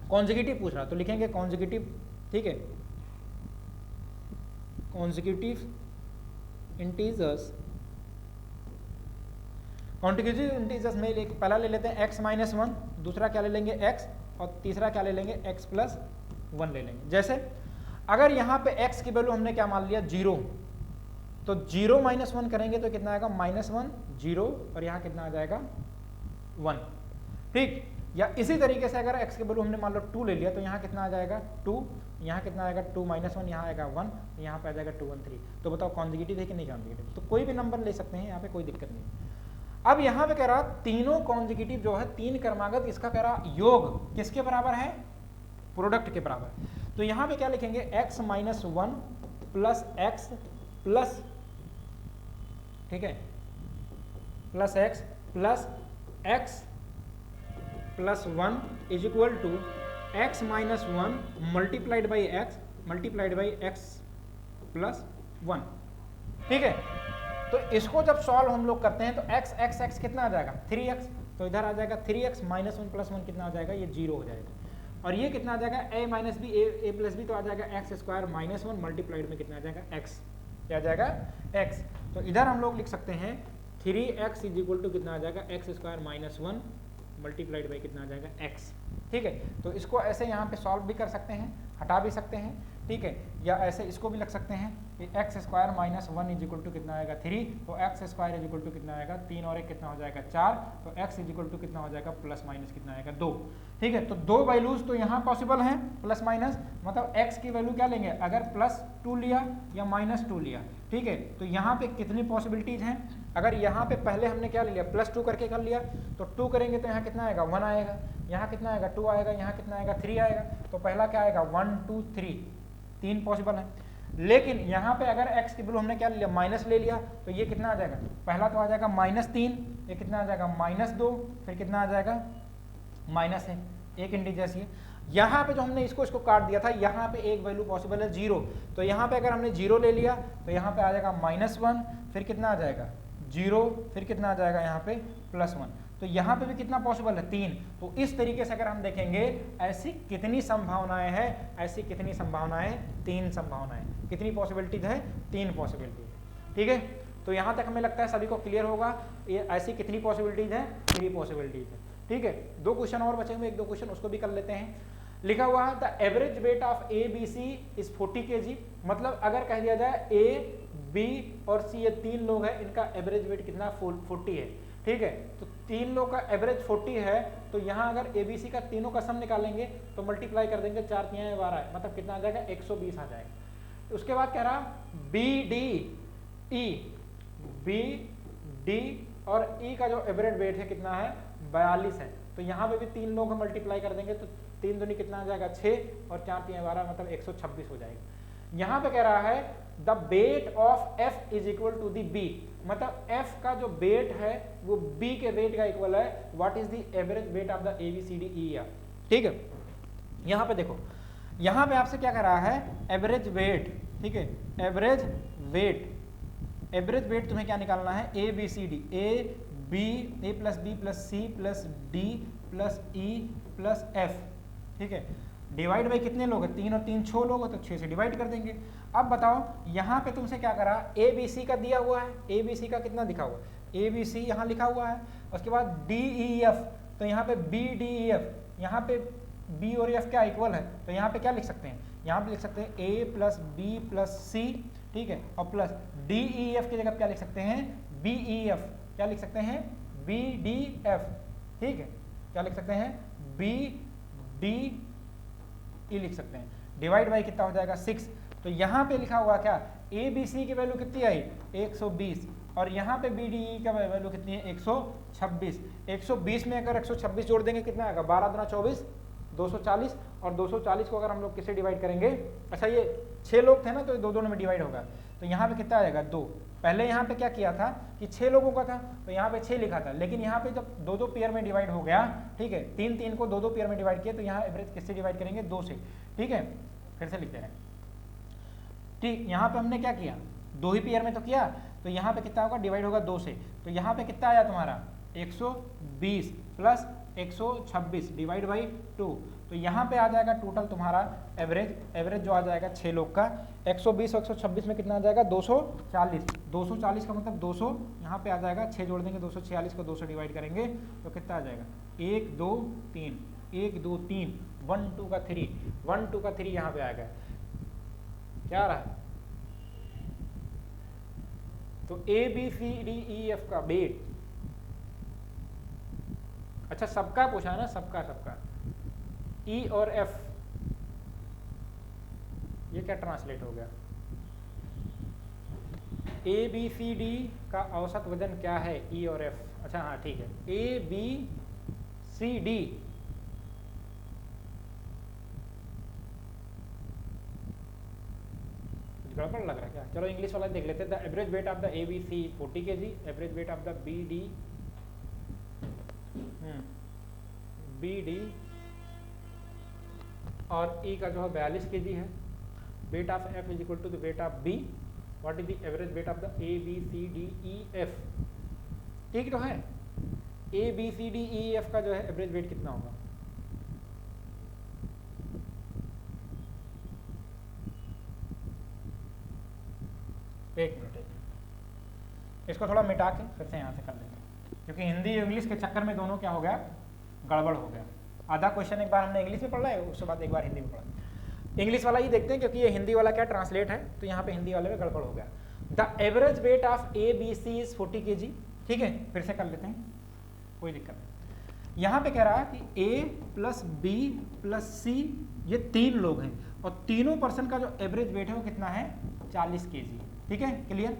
कॉन्जिक्यूटिव पूछ रहा है तो लिखेंगे कॉन्जिक्यूटिव, ठीक है, कॉन्जिक्यूटिव इंटीजर्स। कॉन्जिक्यूटिव इंटीजर्स में पहला ले लेते हैं x माइनस 1, दूसरा क्या ले लेंगे x, और तीसरा क्या ले लेंगे x प्लस 1 ले लेंगे। जैसे अगर यहाँ पे x की वैल्यू हमने क्या मान लिया 0, तो 0 माइनस 1 करेंगे तो कितना आएगा -1 0, और यहाँ कितना आ जाएगा 1, ठीक। या इसी तरीके से अगर x की वैल्यू हमने मान लो 2 ले लिया तो यहाँ कितना आ जाएगा 2, यहाँ कितना आएगा 2 माइनस 1, यहाँ आएगा 1, यहाँ पे आ जाएगा 2 1 3। तो बताओ कॉन्जिक्यूटिव है कि नहीं कॉन्जिक्यूटिव, तो कोई भी नंबर ले सकते हैं, यहाँ पे कोई दिक्कत नहीं। अब यहाँ पे कह रहा तीनों कॉन्जिक्यूटिव जो है 3 क्रमागत, इसका कह रहा योग किसके बराबर है, प्रोडक्ट के बराबर। तो यहाँ पे क्या लिखेंगे x minus 1 plus x plus, ठीक है, plus x plus x plus 1 is equal to x minus 1 multiplied by x plus 1, ठीक है। तो इसको जब सॉल्व हम लोग करते हैं तो x कितना आ जाएगा 3x, तो इधर आ जाएगा 3x माइनस 1 प्लस 1 कितना आ जाएगा, ये 0 हो जाएगा। और ये कितना आ जाएगा a minus B A plus B, तो आ जाएगा एक्स स्क्वायर माइनस 1 मल्टीप्लाइड में कितना आ जाएगा x, क्या आ जाएगा x। तो इधर हम लोग लिख सकते हैं 3x इज इक्वल टू कितना आ जाएगा x square minus 1 multiplied by कितना आ जाएगा x, ठीक है। तो इसको ऐसे यहाँ पे सॉल्व भी कर सकते हैं, हटा भी सकते हैं, ठीक है, या ऐसे इसको भी लिख सकते हैं कि x square minus 1 is equal to कितना आएगा 3, तो x square is equal to कितना आएगा 3 और 1 कितना हो जाएगा 4, तो एक्स इज इक्वल टू कितना हो जाएगा प्लस माइनस कितना आएगा 2, ठीक है। तो 2 वैल्यूज तो यहाँ पॉसिबल हैं, प्लस माइनस, मतलब एक्स की वैल्यू क्या लेंगे, अगर +2 लिया या -2 लिया, ठीक है। तो यहाँ पे कितनी पॉसिबिलिटीज हैं, अगर यहाँ पे पहले हमने क्या ले लिया +2 करके कर लिया, तो 2 करेंगे तो यहाँ कितना आएगा 1 आएगा, यहाँ कितना आएगा 2 आएगा, यहाँ कितना आएगा 3 आएगा। तो पहला क्या आएगा 1 2 3 पॉसिबल है। लेकिन यहाँ पे अगर x की वैल्यू हमने क्या ले लिया माइनस ले लिया, तो ये कितना आ जाएगा, पहला तो आ जाएगा -3, ये कितना आ जाएगा -2, फिर कितना आ जाएगा -1, एक इंटीजर्स ये। यहाँ पे जो हमने इसको काट दिया था, यहाँ पे एक वैल्यू पॉसिबल है 0, तो यहाँ पे अगर हमने 0 ले लिया तो यहाँ पे आ जाएगा -1, फिर कितना आ जाएगा 0, फिर कितना आ जाएगा यहाँ पे +1, तो यहाँ पे भी कितना पॉसिबल है 3। तो इस तरीके से अगर हम देखेंगे ऐसी कितनी संभावनाएं हैं, ऐसी कितनी संभावनाएं, 3 संभावनाएं, कितनी पॉसिबिलिटीज है 3 पॉसिबिलिटीज, ठीक है। तो यहाँ तक हमें लगता है सभी को क्लियर होगा, ये ऐसी कितनी पॉसिबिलिटीज है 3 पॉसिबिलिटीज है, ठीक है। 2 क्वेश्चन और बचे हुए, 1-2 क्वेश्चन उसको भी कर लेते हैं। लिखा हुआ है the average weight of A B C is 40 kg, मतलब अगर कह दिया जाए ए बी और सी ये 3 लोग हैं, इनका एवरेज वेट कितना 40 है, ठीक है, तो तीन लोग का एवरेज 40 है, तो यहाँ अगर ABC का तीनों का सम निकालेंगे तो मल्टीप्लाई कर देंगे, 4 तिहाई 12 है, मतलब कितना आ जाएगा 120 आ जाएगा। उसके बाद कह रहा BD और E का जो एवरेज वेट है कितना है 42 है, तो यहाँ पे भी तीन लोग मल्टीप्लाई कर देंगे तो 3 दूनी कितना आ जाएगा 6 और 4 तिहाई 12 मतलब 126 हो जाएगा। यहाँ पे कह रहा है the weight of F is equal to the B, मतलब F का जो वेट है वो B के वेट का इक्वल है। What is the average weight of the ABCDE? ठीक है, यहाँ पे देखो, यहाँ पे आपसे क्या कर रहा है एवरेज वेट, ठीक है, एवरेज वेट तुम्हें क्या निकालना है ABCD, A plus B plus C plus D plus E plus F, ठीक है, डिवाइड बाई कितने लोग हैं 3 और 3 6 लोग हो तो 6 से डिवाइड कर देंगे। अब बताओ यहाँ पे तुमसे क्या करा, ABC का दिया हुआ है, ABC का कितना दिखा हुआ है, ABC यहाँ लिखा हुआ है, उसके बाद DEF, तो यहाँ पे BDEF, यहाँ पे B और F क्या इक्वल है, तो यहाँ पे क्या लिख सकते हैं, यहाँ पे लिख सकते हैं A plus B plus C, ठीक है, और प्लस DEF की जगह क्या लिख सकते हैं BEF, क्या लिख सकते हैं BDF, ठीक है, क्या लिख सकते हैं BDE लिख सकते हैं। डिवाइड बाई कितना हो जाएगा 6, तो यहाँ पे लिखा हुआ क्या ABC की वैल्यू कितनी आई 120 और यहाँ पे BDE का वैल्यू कितनी है 126। 120 में अगर 126 जोड़ देंगे कितना आएगा 12 दूना 24 240, और 240 को अगर हम लोग किससे डिवाइड करेंगे, अच्छा ये 6 लोग थे ना तो 2 में डिवाइड होगा, तो यहाँ पे कितना आएगा 2। पहले यहाँ पे क्या किया था कि 6 लोगों का था तो यहाँ पे 6 लिखा था, लेकिन यहाँ पे जब 2 पेयर में डिवाइड हो गया, ठीक है, 3 को 2 पेयर में डिवाइड किया तो यहाँ एवरेज किससे डिवाइड करेंगे 2 से, ठीक है, फिर से लिखते हैं, ठीक, यहाँ पे हमने क्या किया 2 ही पेयर में तो किया, तो यहाँ पे कितना होगा डिवाइड होगा 2 से, तो यहाँ पे कितना आया तुम्हारा 120 प्लस 126 डिवाइड बाई 2, तो यहाँ पे आ जाएगा टोटल तुम्हारा एवरेज जो आ जाएगा 6 लोग का 120 और 126 में कितना आ जाएगा 240 का मतलब 200 यहाँ पे आ जाएगा, 6 जोड़ देंगे 246 को 200 डिवाइड करेंगे तो कितना आ जाएगा 1 2 3 1 2 3 1 2 का 3 1 2 का 3 यहाँ पे आएगा, क्या आ रहा है, तो ABCDEF का वेट, अच्छा सबका पूछा है ना, सबका E और F, ये क्या ट्रांसलेट हो गया, ABCD का औसत वजन क्या है E और F, अच्छा हाँ ठीक है ABCD गड़बड़ लग रहा है क्या, चलो इंग्लिश वाला देख लेते हैं। The average weight of the ABC 40 kg, average weight of the BD और E का जो है 42 kg है। Weight of F is equal to the weight of B, what is the average weight of the ABCDEF, ठीक तो है, ABCDEF का जो है एवरेज वेट कितना होगा, एक मिनट इसको थोड़ा मिटा के फिर से यहाँ से कर लेंगे, क्योंकि हिंदी इंग्लिश के चक्कर में दोनों क्या हो गया गड़बड़ हो गया। आधा क्वेश्चन एक बार हमने इंग्लिश में पढ़ा है, उसके बाद एक बार हिंदी में पढ़ा। इंग्लिश वाला ही देखते हैं क्योंकि ये हिंदी वाला क्या ट्रांसलेट है, तो यहाँ पे हिंदी वाले में गड़बड़ हो गया। The average weight of ABC is 40 kg, ठीक है, फिर से कर लेते हैं, कोई दिक्कत नहीं। यहाँ पे कह रहा है कि A plus B plus C ये 3 लोग हैं और तीनों पर्सन का जो एवरेज वेट है वो कितना है 40 kg, ठीक है, क्लियर।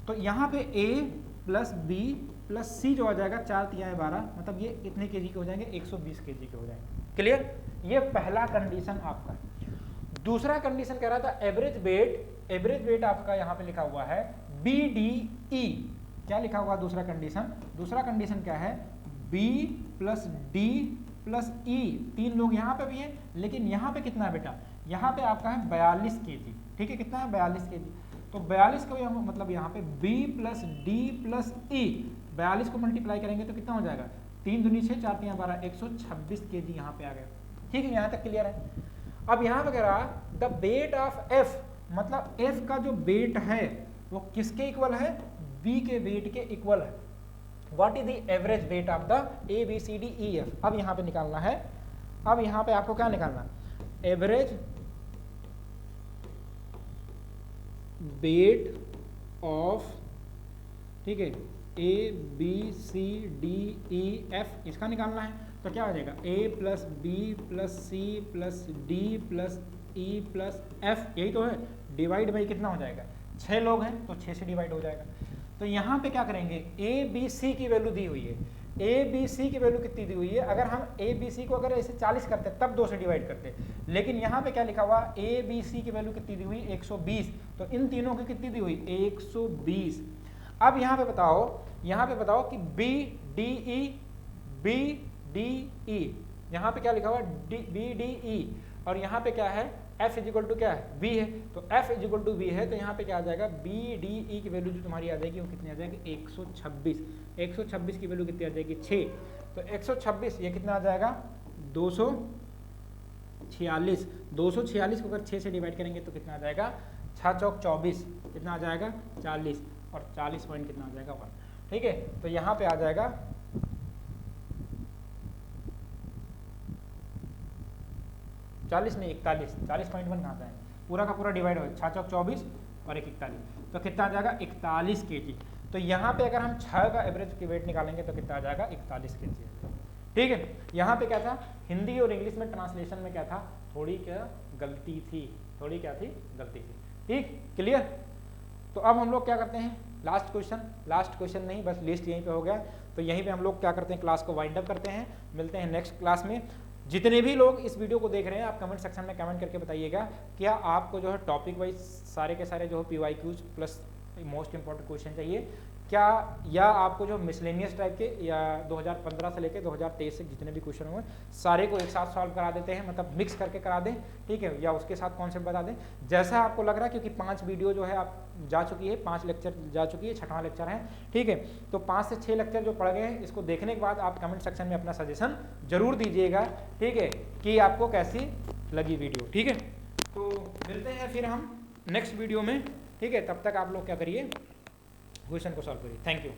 तो यहाँ पे A plus B plus C जो आ जाएगा 4 तिहाई 12, मतलब ये कितने केजी के हो जाएंगे 120 केजी के हो जाएंगे, क्लियर। ये पहला कंडीशन आपका। दूसरा कंडीशन कह रहा था एवरेज वेट आपका यहाँ पे लिखा हुआ है BDE, क्या लिखा हुआ दूसरा कंडीशन क्या है B plus D plus E, 3 लोग यहाँ पे भी हैं, लेकिन यहाँ पे कितना है बेटा, यहाँ पे आपका है 42 केजी, ठीक है, कितना है 42 केजी, तो 42 का मतलब यहाँ पे B plus D plus E, 42 को मल्टीप्लाई करेंगे तो कितना हो जाएगा 3 दूनी 6 4 3 12 126 केजी यहाँ पे आ गया, ठीक है, यहाँ तक क्लियर है। अब यहाँ पे कह रहा द वेट ऑफ F, मतलब F का जो वेट है वो किसके इक्वल है B के वेट के इक्वल है। What is the average weight of the ABCDEF, अब यहाँ पे निकालना है, अब यहाँ पे आपको क्या निकालना है एवरेज वेट ऑफ, ठीक है, A B C D E F इसका निकालना है, तो क्या हो जाएगा A plus B plus C plus D plus E plus F, यही तो है। डिवाइड बाई कितना हो जाएगा, 6 लोग हैं तो 6 से डिवाइड हो जाएगा। तो यहाँ पे क्या करेंगे, ए बी सी की वैल्यू दी हुई है, ए बी सी की वैल्यू कितनी दी हुई है, अगर हम ए बी सी को अगर ऐसे 40 करते तब 2 से डिवाइड करते, लेकिन यहाँ पे क्या लिखा हुआ, ए बी सी की वैल्यू कितनी दी हुई 120, तो इन तीनों की कितनी दी हुई 120। अब यहाँ पे बताओ कि बी डी ई, यहाँ पे क्या लिखा हुआ बी डी ई, और यहाँ पे क्या है f इजिकल टू क्या है v है, तो f इजिकल टू v है, तो यहाँ पे क्या आ जाएगा बी डी ई की वैल्यू जो तुम्हारी आ जाएगी वो कितनी आ जाएगी 126। 126 की वैल्यू कितनी आ जाएगी 6, तो 126 ये कितना आ जाएगा 246। 246 को अगर 6 से डिवाइड करेंगे तो कितना आ जाएगा 6 चौक 24, कितना आ जाएगा 40, और 40 पॉइंट कितना आ जाएगा 1। ठीक है, तो यहाँ पे आ जाएगा 40 नहीं 41, 40.1 कहाँ से आएंगे, पूरा का पूरा डिवाइड हो 6 चौक 24 और 41, तो कितना आ जाएगा 41 kg। तो यहाँ पे अगर हम 6 का एवरेज की वेट निकालेंगे तो कितना आ जाएगा 41 kg। ठीक है, यहाँ पे क्या था, हिंदी और इंग्लिश में ट्रांसलेशन में क्या था, थोड़ी गलती थी। ठीक, क्लियर। तो अब हम लोग क्या करते हैं, लास्ट क्वेश्चन नहीं, बस लिस्ट यहीं पे हो गया, तो यहीं पे हम लोग क्या करते हैं, क्लास को वाइंड अप करते हैं। मिलते हैं नेक्स्ट क्लास में। जितने भी लोग इस वीडियो को देख रहे हैं, आप कमेंट सेक्शन में कमेंट करके बताइएगा क्या आपको जो है टॉपिक वाइज सारे के सारे जो है PYQs plus most important question चाहिए क्या, या आपको जो मिसलेनियस टाइप के या 2015 से लेकर 2023 से जितने भी क्वेश्चन हुए सारे को एक साथ सॉल्व करा देते हैं, मतलब मिक्स करके करा दें। ठीक है, या उसके साथ कॉन्सेप्ट बता दें, जैसा आपको लग रहा है, क्योंकि 5 वीडियो जो है आप जा चुकी है, 5 लेक्चर जा चुकी है, 6वां लेक्चर है। ठीक है, तो 5 से 6 लेक्चर जो पढ़ गए हैं, इसको देखने के बाद आप कमेंट सेक्शन में अपना सजेशन जरूर दीजिएगा। ठीक है, कि आपको कैसी लगी वीडियो। ठीक है, तो मिलते हैं फिर हम नेक्स्ट वीडियो में। ठीक है, तब तक आप लोग क्या करिए, क्वेश्चन को सॉल्व करिए। Thank you.